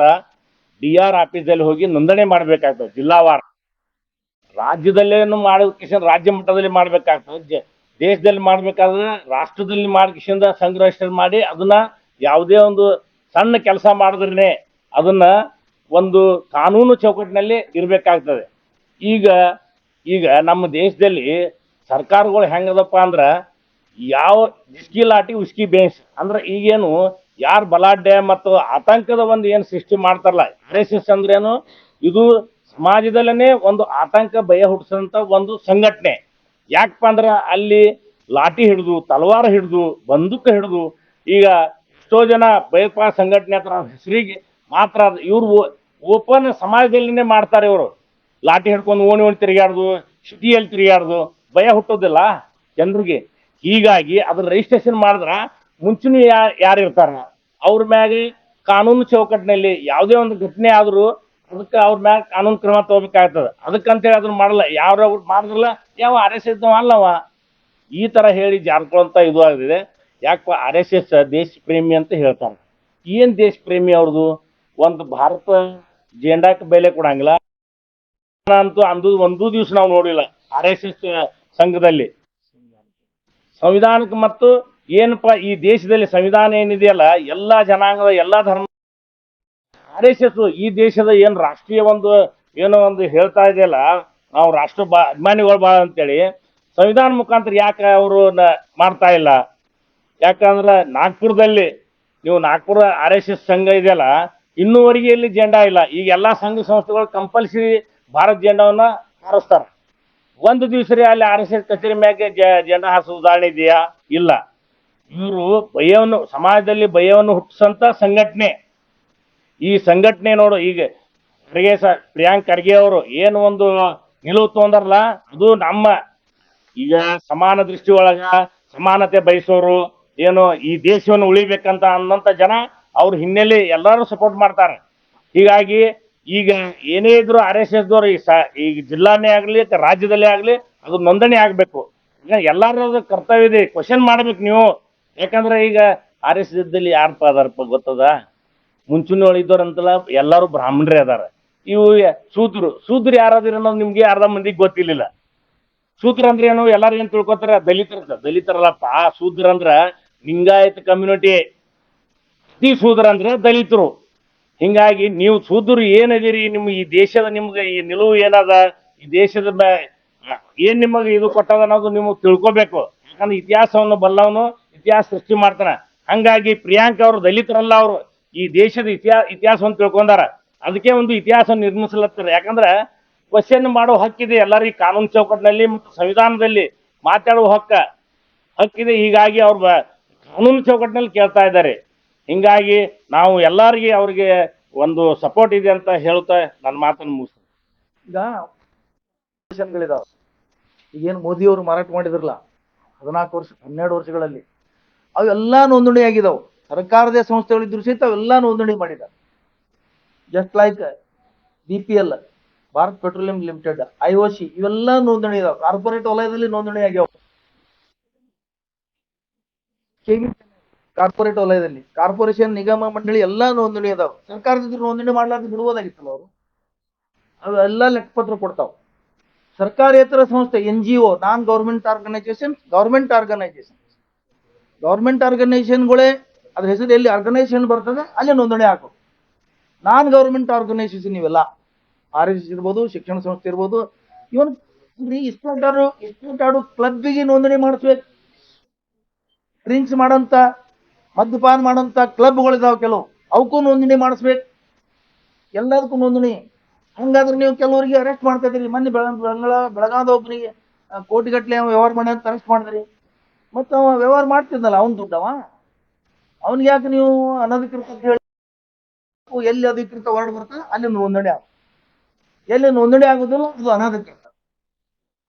DR ಆಫೀಸಲ್ಲಿ ಹೋಗಿ ನೋಂದಣಿ ಮಾಡಬೇಕಾಗ್ತದೆ. ಜಿಲ್ಲಾವಾರ ರಾಜ್ಯದಲ್ಲೇನು ಮಾಡೋದಕ್ಕೆ ರಾಜ್ಯ ಮಟ್ಟದಲ್ಲಿ ಮಾಡಬೇಕಾಗ್ತದೆ. ದೇಶದಲ್ಲಿ ಮಾಡಬೇಕಾದ್ರೆ ರಾಷ್ಟ್ರದಲ್ಲಿ ಮಾಡಿಕಿಸಿಂದ ಸಂಘ ರಿಜಿಸ್ಟರ್ ಮಾಡಿ ಅದನ್ನ ಯಾವುದೇ ಒಂದು ಸಣ್ಣ ಕೆಲಸ ಮಾಡಿದ್ರೆ ಅದನ್ನ ಒಂದು ಕಾನೂನು ಚೌಕಟ್ಟಿನಲ್ಲಿ ಇರಬೇಕಾಗ್ತದೆ. ಈಗ ನಮ್ಮ ದೇಶದಲ್ಲಿ ಸರ್ಕಾರಗಳು ಹೆಂಗದಪ್ಪ ಅಂದ್ರೆ ಯಾವ ಜಿಸ್ಕಿ ಲಾಟಿ ಉಸ್ಕಿ ಬೇಸ್ ಅಂದ್ರೆ ಈಗೇನು ಯಾರು ಬಲಾಢ್ಯ ಮತ್ತು ಆತಂಕದ ಒಂದು ಏನು ಸೃಷ್ಟಿ ಮಾಡ್ತಾರಲ್ಲ, RSS ಅಂದ್ರೇನು, ಇದು ಸಮಾಜದಲ್ಲೇ ಒಂದು ಆತಂಕ ಭಯ ಹುಟ್ಟಿಸೋಂಥ ಒಂದು ಸಂಘಟನೆ. ಯಾಕಪ್ಪ ಅಂದ್ರೆ ಅಲ್ಲಿ ಲಾಠಿ ಹಿಡಿದು, ತಲವಾರ ಹಿಡಿದು, ಬಂದೂಕ ಹಿಡಿದು, ಈಗ ಎಷ್ಟೋ ಜನ ಭಯೋತ್ಪಾದಕ ಸಂಘಟನೆ ಹತ್ರ ಹೆಸರಿಗೆ ಮಾತ್ರ ಇವ್ರು ಓಪನ್ ಸಮಾಜದಲ್ಲಿನೇ ಮಾಡ್ತಾರೆ. ಇವರು ಲಾಠಿ ಹಿಡ್ಕೊಂಡು ಓಣಿ ತಿರುಗಾಡ್ದು, ಸಿಟಿಯಲ್ಲಿ ತಿರುಗಾಡ್ದು, ಭಯ ಹುಟ್ಟೋದಿಲ್ಲ ಜನರಿಗೆ. ಹೀಗಾಗಿ ಅದನ್ನ ರಿಜಿಸ್ಟ್ರೇಷನ್ ಮಾಡಿದ್ರೆ ಮುಂಚೂಣಿ ಯಾರು ಇರ್ತಾರ ಅವ್ರ ಮ್ಯಾಗೆ ಕಾನೂನು ಚೌಕಟ್ಟಿನಲ್ಲಿ ಯಾವುದೇ ಒಂದು ಘಟನೆ ಆದರೂ ಅದಕ್ಕೆ ಅವ್ರ ಮ್ಯಾಗ ಕಾನೂನು ಕ್ರಮ ತಗೋಬೇಕಾಗ್ತದೆ. ಅದಕ್ಕಂತೇಳಿ ಅದನ್ನ ಮಾಡಲ್ಲ, ಯಾರು ಮಾಡಿದ್ರಲ್ಲ ಯಾವ RSS ಅಲ್ಲವ ಈ ಥರ ಹೇಳಿ ಜಾರ್ಕೊಳ್ಳೋಂಥ ಇದು ಆಗಿದೆ. ಯಾಕಪ್ಪ RSS ದೇಶ ಪ್ರೇಮಿ ಅಂತ ಹೇಳ್ತಾರೆ. ಏನು ದೇಶ ಪ್ರೇಮಿ ಅವ್ರದ್ದು? ಒಂದು ಭಾರತ ಜೆಂಡಾಕ್ಕೆ ಬೆಲೆ ಕೊಡಂಗಿಲ್ಲ ಅಂತೂ ಒಂದು ದಿವಸ ನಾವು ನೋಡಿಲ್ಲ RSS ಸಂಘದಲ್ಲಿ. ಸಂವಿಧಾನಕ್ಕೆ ಮತ್ತು ಏನಪ್ಪ ಈ ದೇಶದಲ್ಲಿ ಸಂವಿಧಾನ ಏನಿದೆಯಲ್ಲ, ಎಲ್ಲ ಜನಾಂಗದ ಎಲ್ಲ ಧರ್ಮ RSS ಈ ದೇಶದ ಏನು ರಾಷ್ಟ್ರೀಯ ಒಂದು ಏನೋ ಒಂದು ಹೇಳ್ತಾ ಇದೆಯಲ್ಲ, ನಾವು ರಾಷ್ಟ್ರ ಅಭಿಮಾನಿಗಳು ಭಾಳ ಅಂತೇಳಿ ಸಂವಿಧಾನ ಮುಖಾಂತರ ಯಾಕೆ ಅವರು ಮಾಡ್ತಾ ಇಲ್ಲ? ಯಾಕಂದ್ರೆ ನಾಗ್ಪುರದಲ್ಲಿ ನೀವು ನಾಗ್ಪುರ RSS ಸಂಘ ಇದೆಯಲ್ಲ, ಇನ್ನೂವರೆಗೆ ಇಲ್ಲಿ ಜೆಂಡಾ ಇಲ್ಲ. ಈಗ ಎಲ್ಲ ಸಂಘ ಸಂಸ್ಥೆಗಳು ಕಂಪಲ್ಸರಿ ಭಾರತ ಜೆಂಡಾವನ್ನ ಹಾರಿಸ್ತಾರೆ. ಒಂದು ದಿವಸ ಅಲ್ಲಿ RSS ಕಚೇರಿ ಮ್ಯಾಗೆ ಜೆಂಡಾ ಹಾರಿಸೋ ಉದಾಹರಣೆ ಇದೆಯಾ? ಇಲ್ಲ. ಇವರು ಭಯವನ್ನು ಸಮಾಜದಲ್ಲಿ ಭಯವನ್ನು ಹುಟ್ಟಿಸಂತ ಸಂಘಟನೆ. ಈ ಸಂಘಟನೆ ನೋಡು, ಈಗ ಪ್ರಿಯಾಂಕ್ ಖರ್ಗೆ ಅವರು ಏನು ಒಂದು ನಿಲುವು ತಗೊಂಡಾರಲ್ಲ, ಅದು ನಮ್ಮ ಈಗ ಸಮಾನ ದೃಷ್ಟಿ ಒಳಗ ಸಮಾನತೆ ಬಯಸೋರು, ಏನು ಈ ದೇಶವನ್ನು ಉಳಿಬೇಕಂತ ಅನ್ನೋಂಥ ಜನ ಅವ್ರ ಹಿನ್ನೆಲೆ ಎಲ್ಲರೂ ಸಪೋರ್ಟ್ ಮಾಡ್ತಾರೆ. ಹೀಗಾಗಿ ಈಗ ಏನೇ ಇದ್ರು RSS ದವರು ಈಗ ಜಿಲ್ಲಾನೇ ಆಗಲಿ ರಾಜ್ಯದಲ್ಲೇ ಆಗಲಿ ಅದು ನೋಂದಣಿ ಆಗಬೇಕು. ಈಗ ಎಲ್ಲಾರು ಕರ್ತವ್ಯ ಇದೆ, ಕ್ವಶನ್ ಮಾಡ್ಬೇಕು ನೀವು. ಯಾಕಂದ್ರೆ ಈಗ RSS ಇದ್ದಲ್ಲಿ ಯಾರಪ್ಪ ಅದಾರಪ್ಪ ಗೊತ್ತದ? ಮುಂಚೂಣಿ ಒಳಗಿದ್ದವ್ರಂತಲ್ಲ ಎಲ್ಲರೂ ಬ್ರಾಹ್ಮಣರೇ ಅದಾರ. ಇವು ಶೂದ್ರ ಯಾರಾದ್ರೂ ಅನ್ನೋದು ನಿಮ್ಗೆ ಅರ್ಧ ಮಂದಿಗೆ ಗೊತ್ತಿರ್ಲಿಲ್ಲ. ಶೂದ್ರ ಅಂದ್ರೆ ಏನು ಎಲ್ಲಾರು ಏನ್ ತಿಳ್ಕೊತಾರ? ದಲಿತರಲ್ಲಪ್ಪ. ಶೂದ್ರ ಅಂದ್ರ ಲಿಂಗಾಯತ ಕಮ್ಯುನಿಟಿ, ಅತಿ ಶೂದ್ರ ಅಂದ್ರೆ ದಲಿತರು. ಹಿಂಗಾಗಿ ನೀವು ಶೂದ್ರರು ಏನದಿರಿ, ನಿಮ್ಮ ಈ ದೇಶದ ನಿಮ್ಗೆ ಈ ನಿಲುವು ಏನದ, ಈ ದೇಶದ ಏನ್ ನಿಮಗೆ ಇದು ಕೊಟ್ಟದ ಅನ್ನೋದು ನಿಮಗೆ ತಿಳ್ಕೊಬೇಕು. ಯಾಕಂದ್ರೆ ಇತಿಹಾಸವನ್ನು ಬಲ್ಲವನು ಇತಿಹಾಸ ಸೃಷ್ಟಿ ಮಾಡ್ತಾನ. ಹಂಗಾಗಿ ಪ್ರಿಯಾಂಕ್ ಅವರು ದಲಿತರಲ್ಲ, ಅವರು ಈ ದೇಶದ ಇತಿಹಾಸವನ್ನು ತಿಳ್ಕೊಂಡಾರ. ಅದಕ್ಕೆ ಒಂದು ಇತಿಹಾಸ ನಿರ್ಮಿಸ್ಲತ್ತಾರೆ. ಯಾಕಂದ್ರೆ ಕ್ವಶನ್ ಮಾಡೋ ಹಕ್ಕಿದೆ ಎಲ್ಲರಿಗೂ ಕಾನೂನು ಚೌಕಟ್ಟಿನಲ್ಲಿ ಮತ್ತು ಸಂವಿಧಾನದಲ್ಲಿ ಮಾತಾಡುವ ಹಕ್ಕಿದೆ. ಹೀಗಾಗಿ ಅವ್ರ ಕಾನೂನು ಚೌಕಟ್ಟಿನಲ್ಲಿ ಕೇಳ್ತಾ ಇದ್ದಾರೆ. ಹಿಂಗಾಗಿ ನಾವು ಎಲ್ಲರಿಗೆ ಅವ್ರಿಗೆ ಒಂದು ಸಪೋರ್ಟ್ ಇದೆ ಅಂತ ಹೇಳ್ತಾ ನನ್ನ ಮಾತನ್ನು ಮುಗಿಸ್ತೀನಿ. ಈಗ ಗಳಿದಾವೆ. ಈಗೇನು ಮೋದಿಯವರು ಮಾರಾಟ ಮಾಡಿದ್ರಲ್ಲ 12 ವರ್ಷಗಳಲ್ಲಿ, ಅವೆಲ್ಲ ನೋಂದಣಿ ಆಗಿದಾವೆ. ಸರ್ಕಾರದ ಸಂಸ್ಥೆಗಳಿದ್ರು ಸಹಿತ ಅವೆಲ್ಲ ನೋಂದಣಿ ಮಾಡಿದ್ದಾರೆ. Just like BPL, Bharat petroleum limited, IOC ಇವೆಲ್ಲ ನೋಂದಣಿ ಇದಾವೆ. ಕಾರ್ಪೊರೇಟ್ ವಲಯದಲ್ಲಿ ನೋಂದಣಿ ಆಗ್ಯಾವ. ಕಾರ್ಪೊರೇಟ್ ವಲಯದಲ್ಲಿ ಕಾರ್ಪೊರೇಷನ್, ನಿಗಮ ಮಂಡಳಿ ಎಲ್ಲ ನೋಂದಣಿ ಅದಾವ. ಸರ್ಕಾರದಿಂದ ನೋಂದಣಿ ಮಾಡ್ಲಾರ್ದು ಬಿಡುವುದಾಗಿತ್ತಲ್ಲ ಅವರು. ಅವೆಲ್ಲ ಲೆಕ್ಕಪತ್ರ ಕೊಡ್ತಾವ. ಸರ್ಕಾರೇತರ ಸಂಸ್ಥೆ NGO, ನಾನ್ ಗೌರ್ಮೆಂಟ್ ಆರ್ಗನೈಸೇಷನ್, ಗೌರ್ಮೆಂಟ್ ಆರ್ಗನೈಸೇಷನ್ಗಳೇ ಅದ್ರ ಹೆಸರು ಎಲ್ಲಿ ಆರ್ಗನೈಸೇಷನ್ ಬರ್ತದೆ ಅಲ್ಲಿ ನೋಂದಣಿ ಹಾಕು. ನಾನ್ ಗೌರ್ಮೆಂಟ್ ಆರ್ಗನೈಸೇಷನ್ ಇವೆಲ್ಲ RSS ಇರ್ಬೋದು, ಶಿಕ್ಷಣ ಸಂಸ್ಥೆ ಇರ್ಬೋದು, ಇವನ್ ಇಷ್ಟೊಂದು ಕ್ಲಬ್ಬಿಗೆ ನೋಂದಣಿ ಮಾಡಿಸ್ಬೇಕು. ಡ್ರಿಂಕ್ಸ್ ಮಾಡೋಂಥ, ಮದ್ಯಪಾನ ಮಾಡೋಂಥ ಕ್ಲಬ್ಗಳಿದಾವೆ ಕೆಲವು, ಅವಕ್ಕೂ ನೋಂದಣಿ ಮಾಡಿಸ್ಬೇಕು. ಎಲ್ಲದಕ್ಕೂ ನೋಂದಣಿ. ಹಂಗಾದ್ರೆ ನೀವು ಕೆಲವರಿಗೆ ಅರೆಸ್ಟ್ ಮಾಡ್ತಾ ಇದ್ರಿ. ಮೊನ್ನೆ ಬೆಳಗಾದ ಒಬ್ಬನಿಗೆ ಕೋಟಿಗಟ್ಟಲೆ ವ್ಯವಹಾರ ಮಾಡಿ ಅಂತ ಅರೆಸ್ಟ್ ಮಾಡಿದ್ರಿ. ಮತ್ತು ಅವ ವ್ಯವಹಾರ ಮಾಡ್ತಿದ್ನಲ್ಲ, ಅವ್ನು ದುಡ್ಡವ, ಅವ್ನಿಗೆ ಯಾಕೆ ನೀವು ಅನಧಿಕೃತ ಅಂತ ಹೇಳಿ? ಎಲ್ಲಿ ಅಧಿಕೃತ ಹೊರಡು ಬರ್ತದೆ ಅಲ್ಲಿ ನೋಂದಣಿ ಆಗ, ಎಲ್ಲಿ ನೋಂದಣಿ ಆಗೋದಿಲ್ಲ ಅದು ಅನಧಿಕೃತ.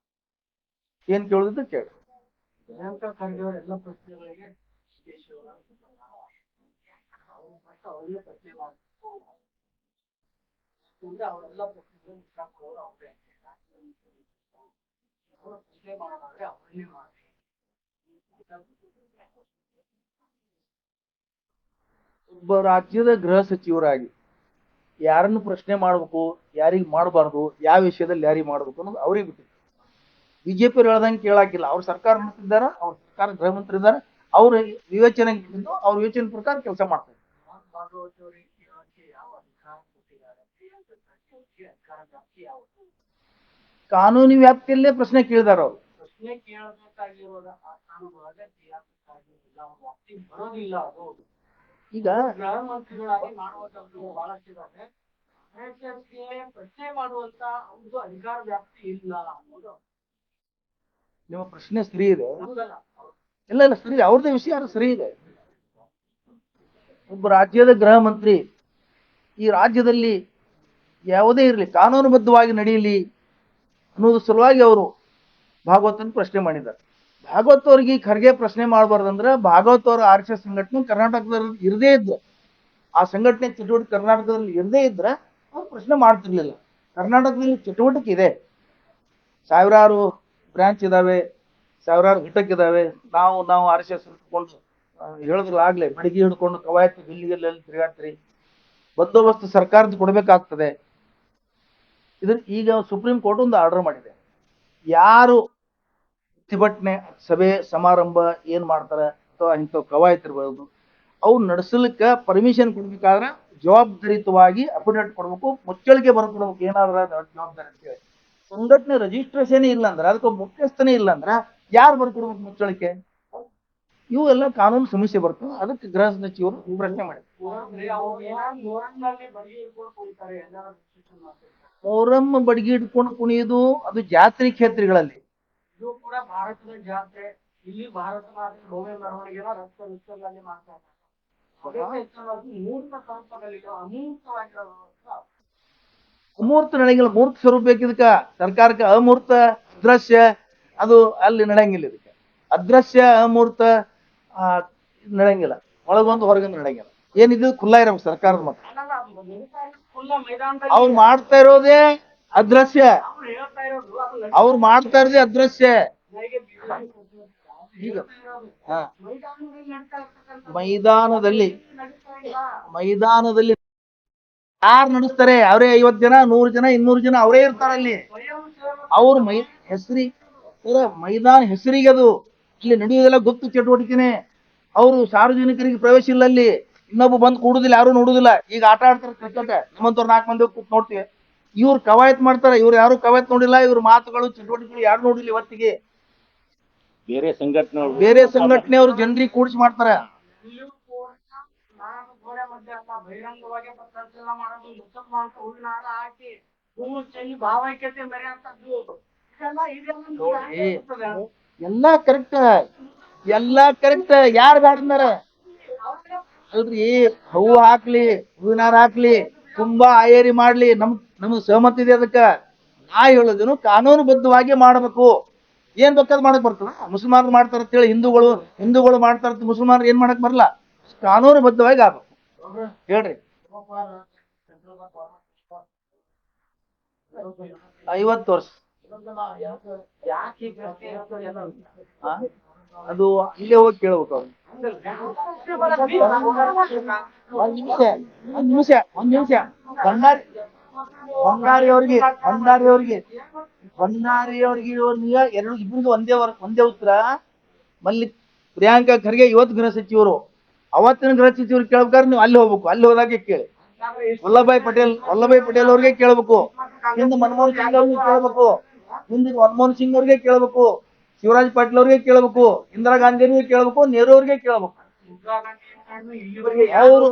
ಏನ್ ಕೇಳುದಿದ್ದು ಕೇಳಿ. ಎಲ್ಲ ಪ್ರಶ್ನೆಗಳಿಗೆ ಅವರೆಲ್ಲ ಒಬ್ಬ ರಾಜ್ಯದ ಗೃಹ ಸಚಿವರಾಗಿ ಯಾರನ್ನು ಪ್ರಶ್ನೆ ಮಾಡ್ಬೇಕು, ಯಾರಿಗೆ ಮಾಡಬಾರ್ದು, ಯಾವ ವಿಷಯದಲ್ಲಿ ಯಾರಿಗೆ ಮಾಡ್ಬೇಕು ಅನ್ನೋದು ಅವ್ರಿಗೆ ಬಿಟ್ಟಿತ್ತು. ಬಿಜೆಪಿ ಹೇಳ್ದಂಗೆ ಕೇಳಾಕಿಲ್ಲ. ಅವ್ರ ಸರ್ಕಾರ ಮಾಡ್ತಿದ್ದಾರ, ಅವ್ರ ಸರ್ಕಾರ ಗೃಹ ಮಂತ್ರಿ ಇದ್ದಾರೆ, ಅವ್ರ ವಿವೇಚನೆಗೆ ಬಿಟ್ಟಿದ್ದು, ಅವ್ರ ವಿವೇಚನೆ ಪ್ರಕಾರ ಕೆಲಸ ಮಾಡ್ತಾರೆ. ಕಾನೂನು ವ್ಯಾಪ್ತಿಯಲ್ಲೇ ಪ್ರಶ್ನೆ ಕೇಳಿದಾರ ಅವ್ರು. ಪ್ರಶ್ನೆ ಕೇಳಬೇಕಾಗಿರೋದ ಆ ಕಾನೂನು ಬರೋದಿಲ್ಲ. ಅದು ಈಗ ಗೃಹ ಮಂತ್ರಿಗಳಾಗಿ ಮಾಡುವಂತದ್ದು ಬಹಳಷ್ಟಿದ್ದಾರೆ. ಪ್ರಶ್ನೆ ಮಾಡುವಂತ ಒಂದು ಅಧಿಕಾರ ವ್ಯಾಪ್ತಿ ಇಲ್ಲ ಅನ್ನೋದು ನಿಮ್ಮ ಪ್ರಶ್ನೆ ಸರಿ ಇದೆ. ಇಲ್ಲ ಸರಿ ಇದೆ, ಅವ್ರದ್ದೇ ವಿಷಯ ಸರಿ ಇದೆ. ಒಬ್ಬ ರಾಜ್ಯದ ಗೃಹ ಮಂತ್ರಿ ಈ ರಾಜ್ಯದಲ್ಲಿ ಯಾವುದೇ ಇರಲಿ ಕಾನೂನುಬದ್ಧವಾಗಿ ನಡೆಯಲಿ ಅನ್ನೋದು ಸಲುವಾಗಿ ಅವರು ಭಾಗವತನ ಪ್ರಶ್ನೆ ಮಾಡಿದ್ದಾರೆ. ಭಾಗವತ್ ಅವ್ರಿಗೆ ಖರ್ಗೆ ಪ್ರಶ್ನೆ ಮಾಡಬಾರ್ದಂದ್ರೆ ಭಾಗವತ್ ಅವರ RSS ಸಂಘಟನೆ ಕರ್ನಾಟಕದಲ್ಲಿ ಇರದೇ ಇದ್ರು, ಆ ಸಂಘಟನೆ ಚಟುವಟಿಕೆ ಕರ್ನಾಟಕದಲ್ಲಿ ಇರದೇ ಇದ್ರೆ ಅವ್ರು ಪ್ರಶ್ನೆ ಮಾಡ್ತಿರ್ಲಿಲ್ಲ. ಕರ್ನಾಟಕದಲ್ಲಿ ಚಟುವಟಿಕೆ ಇದೆ, ಸಾವಿರಾರು ಬ್ರಾಂಚ್ ಇದಾವೆ, ಸಾವಿರಾರು ಘಟಕ ಇದಾವೆ. ನಾವು RSS ಹಿಡ್ಕೊಂಡು ಹೇಳಿದ್ರಾಗ್ಲೇ ಬಡಿಗೆ ಹಿಡ್ಕೊಂಡು ಕವಾಯತು ಗಿಲ್ಲಿಗೆಲ್ಲ ತಿರುಗಾಡ್ತೀರಿ. ಬಂದೋಬಸ್ತ್ ಸರ್ಕಾರದ ಕೊಡಬೇಕಾಗ್ತದೆ. ಇದನ್ನ ಈಗ ಸುಪ್ರೀಂ ಕೋರ್ಟ್ ಒಂದು ಆರ್ಡರ್ ಮಾಡಿದೆ. ಯಾರು ಪ್ರತಿಭಟನೆ, ಸಭೆ, ಸಮಾರಂಭ ಏನ್ ಮಾಡ್ತಾರೆ ಅಥವಾ ಇಂಥವು ಕವಾಯತ್ ಇರ್ಬೋದು, ಅವು ನಡೆಸಲಿಕ್ಕೆ ಪರ್ಮಿಷನ್ ಕೊಡ್ಬೇಕಾದ್ರೆ ಜವಾಬ್ದಾರಿಯುತವಾಗಿ ಅಫಿಡೇಟ್ ಕೊಡ್ಬೇಕು, ಮುಚ್ಚಳಿಕೆ ಬರ್ಕೊಡ್ಬೇಕು. ಏನಾದ್ರ ಜವಾಬ್ದಾರಿ ಅಂತ ಹೇಳಿ ಸಂಘಟನೆ ರಿಜಿಸ್ಟ್ರೇಷನ್ ಇಲ್ಲ ಅಂದ್ರೆ, ಅದಕ್ಕೆ ಮುಖ್ಯಸ್ಥನೇ ಇಲ್ಲ ಅಂದ್ರೆ ಯಾರು ಬರ್ಕೊಡ್ಬೇಕು ಮುಚ್ಚಳಿಕೆ? ಇವು ಎಲ್ಲ ಕಾನೂನು ಸಮಸ್ಯೆ ಬರ್ತವೆ. ಅದಕ್ಕೆ ಗೃಹ ಸಚಿವರು ಪ್ರಶ್ನೆ ಮಾಡಿದ್ರು. ಮೊಹರಂ ಬಡಿಗೆ ಇಟ್ಕೊಂಡು ಕುಣಿಯೋದು ಅದು ಜಾತ್ರೆ ಕ್ಷೇತ್ರಗಳಲ್ಲಿ. ಇದು ಕೂಡ ಭಾರತದ ಜಾತ್ರೆ. ಇಲ್ಲಿ ಭಾರತ ಮಾತೆ ಭವ್ಯ ಮೆರವಣಿಗೆನ ರಸ್ತೆಗಳಲ್ಲಿ ಮಾಡ್ತಾರೆ. ಅಮೂರ್ತ ನಡೆಯಂಗಿಲ್ಲ, ಮೂರ್ತ ಸ್ವರೂಪ ಬೇಕಿದಕ್ಕ ಸರ್ಕಾರಕ್ಕೆ. ಅಮೂರ್ತ ಅದೃಶ್ಯ ಅದು ಅಲ್ಲಿ ನಡೆಯಂಗಿಲ್ಲ. ಇದಕ್ಕೆ ಅದೃಶ್ಯ ಅಮೂರ್ತ ನಡೆಯಂಗಿಲ್ಲ, ಒಳಗೊಂದು ಹೊರಗೊಂದು ನಡೆಯಂಗಿಲ್ಲ. ಏನಿದು ಖುಲ್ಲಾ ಇರಬೇಕು ಸರ್ಕಾರದ ಮತ. ಅವ್ರು ಮಾಡ್ತಾ ಇರೋದೇ ಅದೃಶ್ಯ, ಅವ್ರು ಮಾಡ್ತಾ ಇರೋದೇ ಅದೃಶ್ಯ. ಈಗ ಮೈದಾನದಲ್ಲಿ ಯಾರು ನಡೆಸ್ತಾರೆ? ಅವರೇ 50 ಜನ, 100 ಜನ, 200 ಜನ ಅವರೇ ಇರ್ತಾರಲ್ಲಿ. ಅವ್ರ ಮೈದಾನ ಹೆಸರಿಗೆ ಅದು. ಇಲ್ಲಿ ನಡೆಯುವುದೆಲ್ಲ ಗುಪ್ತ ಚಟುವಟಿಕೆನೆ. ಅವರು ಸಾರ್ವಜನಿಕರಿಗೆ ಪ್ರವೇಶ ಇಲ್ಲ ಅಲ್ಲಿ. ಇನ್ನೊಬ್ಬ ಬಂದು ಕೂಡುದಿಲ್ಲ, ಯಾರು ನೋಡುದಿಲ್ಲ. ಈಗ ಆಟ ಆಡ್ತಾರೆ ಕ್ರಿಕೆಟ್, ನಮ್ಮಂತವ್ರು 4 ಮಂದಿ ಕೂತ್ ನೋಡ್ತೀವಿ. ಇವ್ರು ಕವಾಯತ್ ಮಾಡ್ತಾರೆ, ಇವ್ರು ಯಾರು ಕವಾಯತ್ ನೋಡಿಲ್ಲ. ಇವ್ರ ಮಾತುಗಳು ಚಟುವಟಿಕೆಗಳು ಯಾರು ನೋಡಿಲ್ಲ ಇವತ್ತಿಗೆ. ಬೇರೆ ಸಂಘಟನೆಯವರು ಜನರಿಗೆ ಕೂಡಿಸಿ ಮಾಡ್ತಾರೆ. ಬಹಿರಂಗವಾಗಿ ಪತ್ರಕರ್ತರ ಮಾಡೋದು, ಮುಸಲ್ಮಾನ ಹೂವಿನ ಹಾರ ಹಾಕಿ ಭಾವೈಕ್ಯತೆ ಮೆರೆಯುವಂತದ್ದು ಎಲ್ಲಾ ಕರೆಕ್ಟ್. ಯಾರು ಬ್ಯಾಡ್ನಾರ ಅಲ್ರಿ? ಹೂವು ಹಾಕ್ಲಿ, ಹೂವಿನ ಹಾರ ಹಾಕ್ಲಿ, ತುಂಬಾ ಆಯೇರಿ ಮಾಡ್ಲಿ, ನಮ್ಗೆ ಸಹಮತ ಇದೆ. ಅದಕ್ಕ ನಾ ಹೇಳೋದೇನು, ಕಾನೂನುಬದ್ಧವಾಗಿ ಮಾಡ್ಬೇಕು. ಏನ್ ಬೇಕಾದ್ ಮಾಡಕ್ ಬರ್ತದ? ಮುಸಲ್ಮಾನರು ಮಾಡ್ತಾರ ಅಂತೇಳಿ ಹಿಂದೂಗಳು ಮಾಡ್ತಾರ ಮುಸಲ್ಮಾನರು ಏನ್ ಮಾಡಕ್ ಬರಲ್ಲ. ಕಾನೂನುಬದ್ಧವಾಗಿ ಆಗ್ಬೇಕು. ಹೇಳ್ರಿ. 50 ವರ್ಷ ಅದು ಇಲ್ಲೇ ಹೋಗಿ ಕೇಳ್ಬೇಕು ಅವ್ರು. ಒಂದ್ ನಿಮಿಷ ಭಂಡಾರಿಯವ್ರಿಗೆ ಇಬ್ಬರಿಗೂ ಒಂದೇ ಉತ್ತರ. ಪ್ರಿಯಾಂಕಾ ಖರ್ಗೆ ಇವತ್ತು ಗೃಹ ಸಚಿವರು, ಅವತ್ತಿನ ಗೃಹ ಸಚಿವರು ಕೇಳ್ಬೇಕಾದ್ರೆ ನೀವು ಅಲ್ಲಿ ಹೋಗ್ಬೇಕು, ಅಲ್ಲಿ ಹೋದಾಗೆ ಕೇಳಿ. ವಲ್ಲಭಾಯ್ ಪಟೇಲ್ ಅವ್ರಿಗೆ ಕೇಳ್ಬೇಕು, ಹಿಂದೆ ಮನಮೋಹನ್ ಸಿಂಗ್ ಅವ್ರಿಗೆ ಕೇಳ್ಬೇಕು, ಹಿಂದೆ ಮನಮೋಹನ್ ಸಿಂಗ್ ಅವ್ರಿಗೆ ಕೇಳ್ಬೇಕು, ಶಿವರಾಜ್ ಪಾಟೀಲ್ ಅವ್ರಿಗೆ ಕೇಳ್ಬೇಕು, ಇಂದಿರಾ ಗಾಂಧಿ ಅವ್ರಿಗೆ ಕೇಳ್ಬೇಕು, ನೆಹರು ಅವ್ರಿಗೆ ಕೇಳ್ಬೇಕು. ಅವರು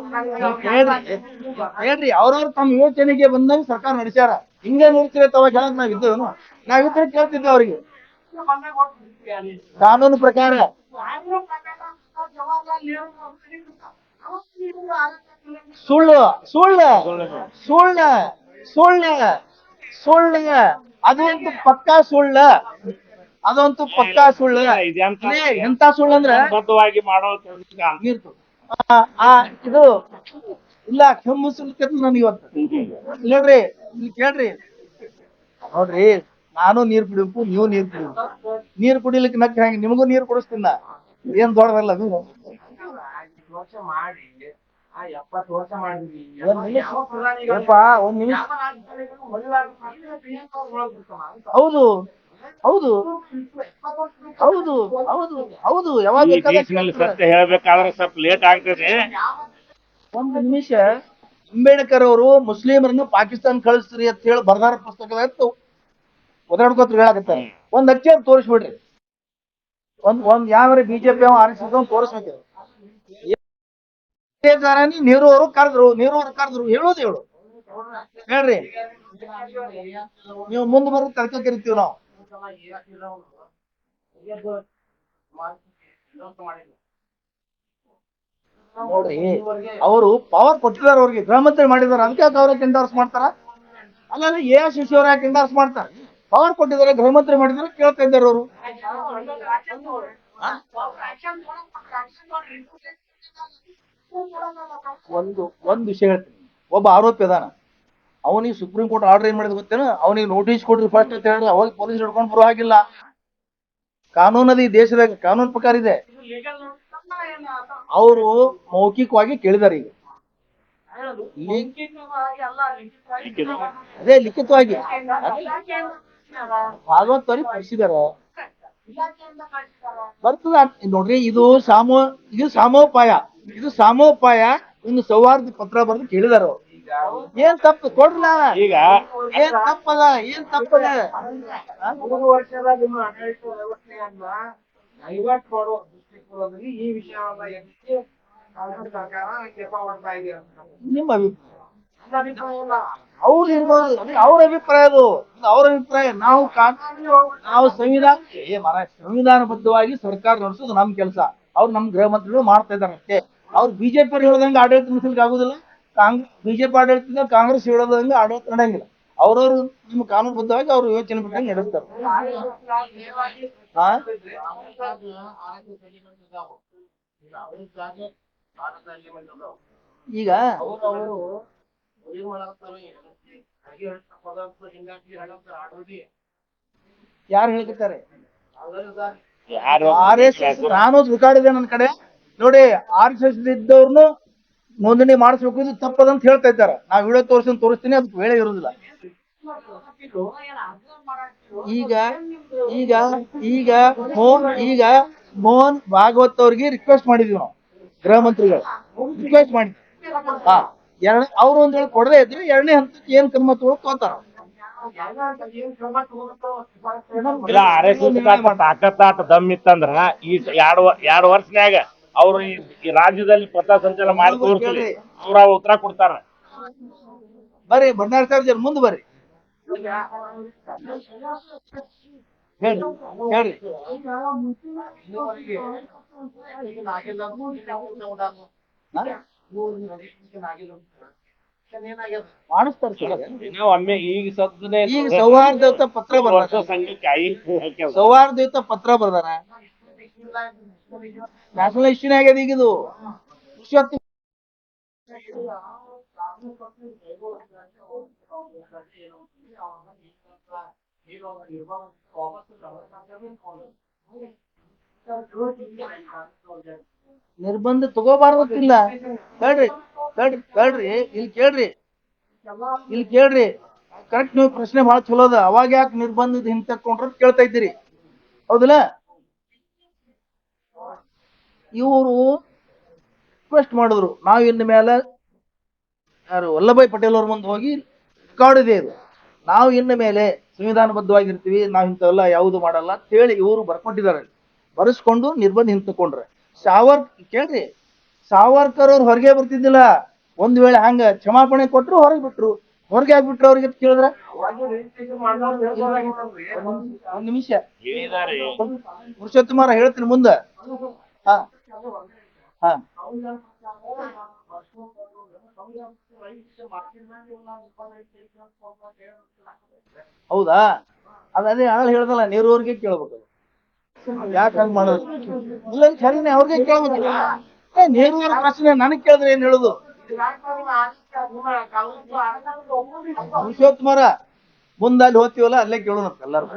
ಹೇಳ್ರಿ ಅವ್ರವ್ರು ತಮ್ಮ ಯೋಚನೆಗೆ ಬಂದಾಗ ಸರ್ಕಾರ ನಡೆಸ್ಯಾರ. ಹಿಂಗೆ ನೋಡ್ತೀವಿ ತವ ಹೇಳಕ್ ನಾವಿದ್ದೇವೆ, ನಾವಿದ್ರೆ ಕೇಳ್ತಿದ್ವಿ ಅವ್ರಿಗೆ. ಕಾನೂನು ಪ್ರಕಾರ ಸುಳ್ಳು ಸುಳ್ಳು ಸುಳ್ಳು ಸುಳ್ಳು ಸುಳ್ಳು ಅದಂತೂ ಪಕ್ಕಾ ಸುಳ್ಳ, ಅದಂತೂ ಪಕ್ಕಾ ಸುಳ್ಳ. ಎಂತ ಸುಳ್ಳು ಅಂದ್ರೆ ಬದ್ಧವಾಗಿ ಮಾಡೋ ಇದು ಇಲ್ಲ ಕೆಮ್ಮುಸ್ಲಿಕ್ಕೆ ನನ್ ಇವತ್ತು ನೋಡ್ರಿ, ಇಲ್ಲಿ ಕೇಳ್ರಿ ನೋಡ್ರಿ, ನಾನು ನೀರ್ ಕುಡಿಬೇಕು, ನೀವು ನೀರ್ ಕುಡಿಬೇಕು. ನೀರ್ ಕುಡಿಲಿಕ್ಕೆ ನಕ್ ಹೆಂಗ್ ನಿಮಗೂ ನೀರ್ ಕುಡಿಸ್ತೀನ, ಏನ್ ದೊಡ್ಡದಲ್ಲ ಅದು. ಒಂದ್ ನಿಮಿಷ. ಹೌದು ಹೌದು ಹೌದು ಹೌದು ಹೌದು ಯಾವಾಗ ಈ ದೇಶದಲ್ಲಿ ಸತ್ಯ ಹೇಳ್ಬೇಕಾದ್ರೆ ಸ್ವಲ್ಪ ಲೇಟ್ ಆಗ್ತದೆ. ಒಂದು ನಿಮಿಷ. ಅಂಬೇಡ್ಕರ್ ಅವರು ಮುಸ್ಲಿಮರನ್ನು ಪಾಕಿಸ್ತಾನ ಕಳಿಸ್ತೀರಿ ಅಂತ ಹೇಳಿ ಬರ್ದಾರ ಪುಸ್ತಕದಾಗ ಒದಾಡ್ಕೋತ್ರ ಹೇಳಾಕತ್ತಾರೆ. ಒಂದ್ ಅಕ್ಷರ ತೋರಿಸ್ಬಿಡ್ರಿ, ಒಂದ್ ಯಾವ ಬಿಜೆಪಿ RSS ತೋರಿಸ್ಬೇಕು. ನೀರು ಅವರು ಕರೆದ್ರು ಹೇಳೋದು ಹೇಳ್ರಿ. ನೀವು ಮುಂದೆ ಬರೋ ತರ್ಕ ಕರಿತೀವಿ ನಾವು. ನೋಡ್ರಿ, ಅವರು ಪವರ್ ಕೊಟ್ಟಿದಾರ, ಅವ್ರಿಗೆ ಗೃಹ ಮಂತ್ರಿ ಮಾಡಿದಾರ, ಅದಕ್ಕೆ ಅವ್ರಿಗೆ ಎಂಡಾರ್ಸ್ ಮಾಡ್ತಾರ. ಅಲ್ಲ AICC ಅವ್ರ ಯಾಕೆ ಎಂಡಾರ್ಸ್ ಮಾಡ್ತಾರ? ಪವರ್ ಕೊಟ್ಟಿದ್ದಾರೆ, ಗೃಹ ಮಂತ್ರಿ ಮಾಡಿದಾರೆ, ಕೇಳ್ತಾ ಇದ್ದಾರೆ ಅವರು. ಒಂದು ವಿಷಯ ಹೇಳ್ತೀನಿ, ಒಬ್ಬ ಆರೋಪಿ ಅದಾನ, ಅವನಿಗೆ ಸುಪ್ರೀಂ ಕೋರ್ಟ್ ಆರ್ಡರ್ ಏನ್ ಮಾಡಿದ್ ಗೊತ್ತೇನು? ಅವನಿಗೆ ನೋಟಿಸ್ ಕೊಡ್ರಿ ಫಸ್ಟ್ ಅಂತ ಹೇಳಿ ಅವಾಗ ಪೊಲೀಸ್ ಹಿಡ್ಕೊಂಡು ಬರೋ ಹಾಗಿಲ್ಲ. ಕಾನೂನದ ಈ ದೇಶದಾಗ ಕಾನೂನು ಪ್ರಕಾರ ಇದೆ. ಅವರು ಮೌಖಿಕವಾಗಿ ಕೇಳಿದಾರೆ. ಈಗ ಅದೇ ಲಿಖಿತವಾಗಿ ಭಾಗವತವ್ರಿಗೆ ಪಡಿಸಿದಾರ, ಬರ್ತದ ನೋಡ್ರಿ. ಇದು ಸಾಮೋಪಾಯ ಒಂದು ಸೌಹಾರ್ದ ಪತ್ರ ಬರೆದು ಕೇಳಿದಾರ. ಏನ್ ತಪ್ಪು ಕೊಡ್ರಲ್ಲ, ಈಗ ಏನ್ ತಪ್ಪದ? ಈ ವಿಷಯವನ್ನ ನಿಮ್ಮ ಅವ್ರ ಇರ್ಬೋದು, ಅವ್ರ ಅಭಿಪ್ರಾಯ ಅದು, ಅವ್ರ ಅಭಿಪ್ರಾಯ. ನಾವು ಸಂವಿಧಾನಬದ್ಧವಾಗಿ ಸರ್ಕಾರ ನಡೆಸೋದು ನಮ್ ಕೆಲಸ. ಅವ್ರು ನಮ್ ಗೃಹ ಮಂತ್ರಿಗಳು ಮಾಡ್ತಾ ಇದ್ದಾರೆ ಅಷ್ಟೇ. ಅವ್ರು ಬಿಜೆಪಿ ಅವ್ರು ಹೇಳದಂಗೆ ಆಡಳಿತ ನಡೆಸಲಿಕ್ಕೆ ಆಗುದಿಲ್ಲ, ಬಿಜೆಪಿ ಆಡಳಿತದಿಂದ ಕಾಂಗ್ರೆಸ್ ಹೇಳೋದಂಗೆ ಆಡಳಿತ ನಡೆಯಂಗಿಲ್ಲ. ಅವ್ರವ್ರು ನಿಮ್ಮ ಕಾನೂನುಬದ್ಧವಾಗಿ ಅವ್ರು ಯೋಚನೆ ಬಿಟ್ಟಂಗೆ ನಡೆಸ್ತಾರೆ. ಈಗ ಯಾರು ಹೇಳ್ತಾರೆ? RSS ನಾನು ರೆಕಾರ್ಡ್ ನನ್ನ ಕಡೆ ನೋಡಿ. RSS ಇದ್ದವ್ರನ್ನು ನೋಂದಣಿ ಮಾಡಿಸ್ಬೇಕು, ಇದು ತಪ್ಪದಂತ ಹೇಳ್ತಾ ಇದ್ದಾರೆ. ನಾವು ವಿಡಿಯೋ ತೋರಿಸ್ತೀನಿ, ಅದಕ್ಕೆ ವೇಳೆ ಇರುವುದಿಲ್ಲ. ಈಗ ಈಗ ಈಗ ಮೋಹನ್ ಭಾಗವತ್ ಅವ್ರಿಗೆ ರಿಕ್ವೆಸ್ಟ್ ಮಾಡಿದ್ವಿ ನಾವು, ಗೃಹ ಮಂತ್ರಿಗಳು ರಿಕ್ವೆಸ್ಟ್ ಮಾಡಿದ್ವಿ. ಅವ್ರು ಒಂದ್ ಹೇಳಿ ಕೊಡದೇ ಇದ್ರೆ ಎರಡನೇ ಹಂತಕ್ಕೆ ಏನ್ ಕ್ರಮ ತಗೋತಾರ. ತಾಕತ್ತಾಟ ದಮ್ ಇತ್ತಂದ್ರ ಈ ಎರಡು ವರ್ಷನ್ಯಾಗ ಅವ್ರು ಈ ರಾಜ್ಯದಲ್ಲಿ ಪಥ ಸಂಚಲನ ಮಾಡಿ ತೋರಿಸ್ಲಿ, ಅವ್ರ ಉತ್ತರ ಕೊಡ್ತಾರ. ಬರ್ರಿ ಭಂಡಾರಿ ಸಾಹೇಬ್, ಮುಂದೆ ಬರ್ರಿ, ಹೇಳ್ರಿ. ಒಮ್ಮೆ ಈಗ ಸದ್ಯನೇ ಈಗ ಸೌಹಾರ್ದಯುತ ಪತ್ರ ಬರ್ದಾರ, ಸೌಹಾರ್ದಯುತ ಪತ್ರ ಬರ್ದಾರ. ನ್ಯಾಷನಲ್ ಇಶ್ಯೂನೇ ಆಗ್ಯದ ಈಗ ಇದು. ನಿರ್ಬಂಧ ತಗೋಬಾರ್ದಿಲ್ಲ. ಕೇಳ್ರಿ ಇಲ್ಲಿ ಕೇಳ್ರಿ ಕರೆಕ್ಟ್. ನೀವು ಪ್ರಶ್ನೆ ಬಹಳ ಚಲೋ ಅದ. ಅವಾಗ ಯಾಕೆ ನಿರ್ಬಂಧದ ಹಿಂತಕೊಂಡ್ರ ಕೇಳ್ತಾ ಇದ್ದೀರಿ, ಹೌದಿಲ್ಲ? ಇವರು ರಿಕ್ವೆಸ್ಟ್ ಮಾಡಿದ್ರು, ನಾವು ಇನ್ನು ಮೇಲೆ ಯಾರು ವಲ್ಲಭಾಯ್ ಪಟೇಲ್ ಅವ್ರ ಮುಂದೆ ಹೋಗಿ ರೆಕಾರ್ಡ್ ಇದೆ ಇದು, ನಾವು ಇನ್ನು ಮೇಲೆ ಸಂವಿಧಾನಬದ್ಧವಾಗಿರ್ತೀವಿ, ನಾವು ಇಂಥವೆಲ್ಲ ಯಾವುದು ಮಾಡಲ್ಲ ಅಂತೇಳಿ ಇವರು ಬರ್ಕೊಟ್ಟಿದ್ದಾರೆ. ಬರೆಸ್ಕೊಂಡು ನಿರ್ಬಂಧ ಹಿಂತಕೊಂಡ್ರೆ ಕೇಳ್ರಿ, ಸಾವರ್ಕರ್ ಅವ್ರು ಹೊರಗೆ ಬರ್ತಿದ್ದಿಲ್ಲ. ಒಂದ್ ವೇಳೆ ಹಂಗ ಕ್ಷಮಾಪಣೆ ಕೊಟ್ರು ಹೊರಗೆ ಬಿಟ್ರು, ಹೊರಗೆ ಆಗ್ಬಿಟ್ರು ಅವ್ರಿಗೆ ಕೇಳಿದ್ರೆ ಒಂದ್ ನಿಮಿಷ ಪುರುಷೋತ್ತಮಾರ ಹೇಳ್ತೀನಿ ಮುಂದೆ. ಹಾ ಹಾ ಹೌದಾ, ಅದೇ ಆಳ್ ಹೇಳ್ದಲ್ಲ, ನೆಹರೂರ್ಗೆ ಕೇಳ್ಬೇಕು, ಯಾಕೆ ಹಂಗ ಮಾಡೋದು? ಇಲ್ಲ ಸರಿನೇ, ಅವ್ರಿಗೆ ಕೇಳ್ಬೇಕಲ್ಲ. ನೆಹರು ಅವ್ರ ಪ್ರಶ್ನೆ ನನಗ್ ಕೇಳಿದ್ರೆ ಏನ್ ಹೇಳುದು? ಪುರುಷೋತ್ತಮರ ಮುಂದೆ ಅಲ್ಲಿ ಹೋಗ್ತೀವಲ್ಲ ಅಲ್ಲೇ ಕೇಳೋಣ ಎಲ್ಲಾರು.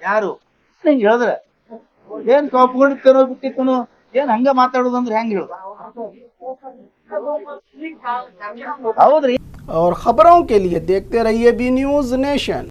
ಯಾರು ಹಿಂಗ್ ಹೇಳಿದ್ರೆ ಏನ್ ಕಾಪ್ಕೊಂಡಿರ್ತಾನೋ ಬಿಟ್ಟಿರ್ತಾನೋ, ಏನ್ ಹಂಗ ಮಾತಾಡೋದಂದ್ರೆ ಹೆಂಗ್ ಹೇಳುದು? ಹೌದ್ರಿ. और खबरों के लिए देखते रहिए बी न्यूज नेशन।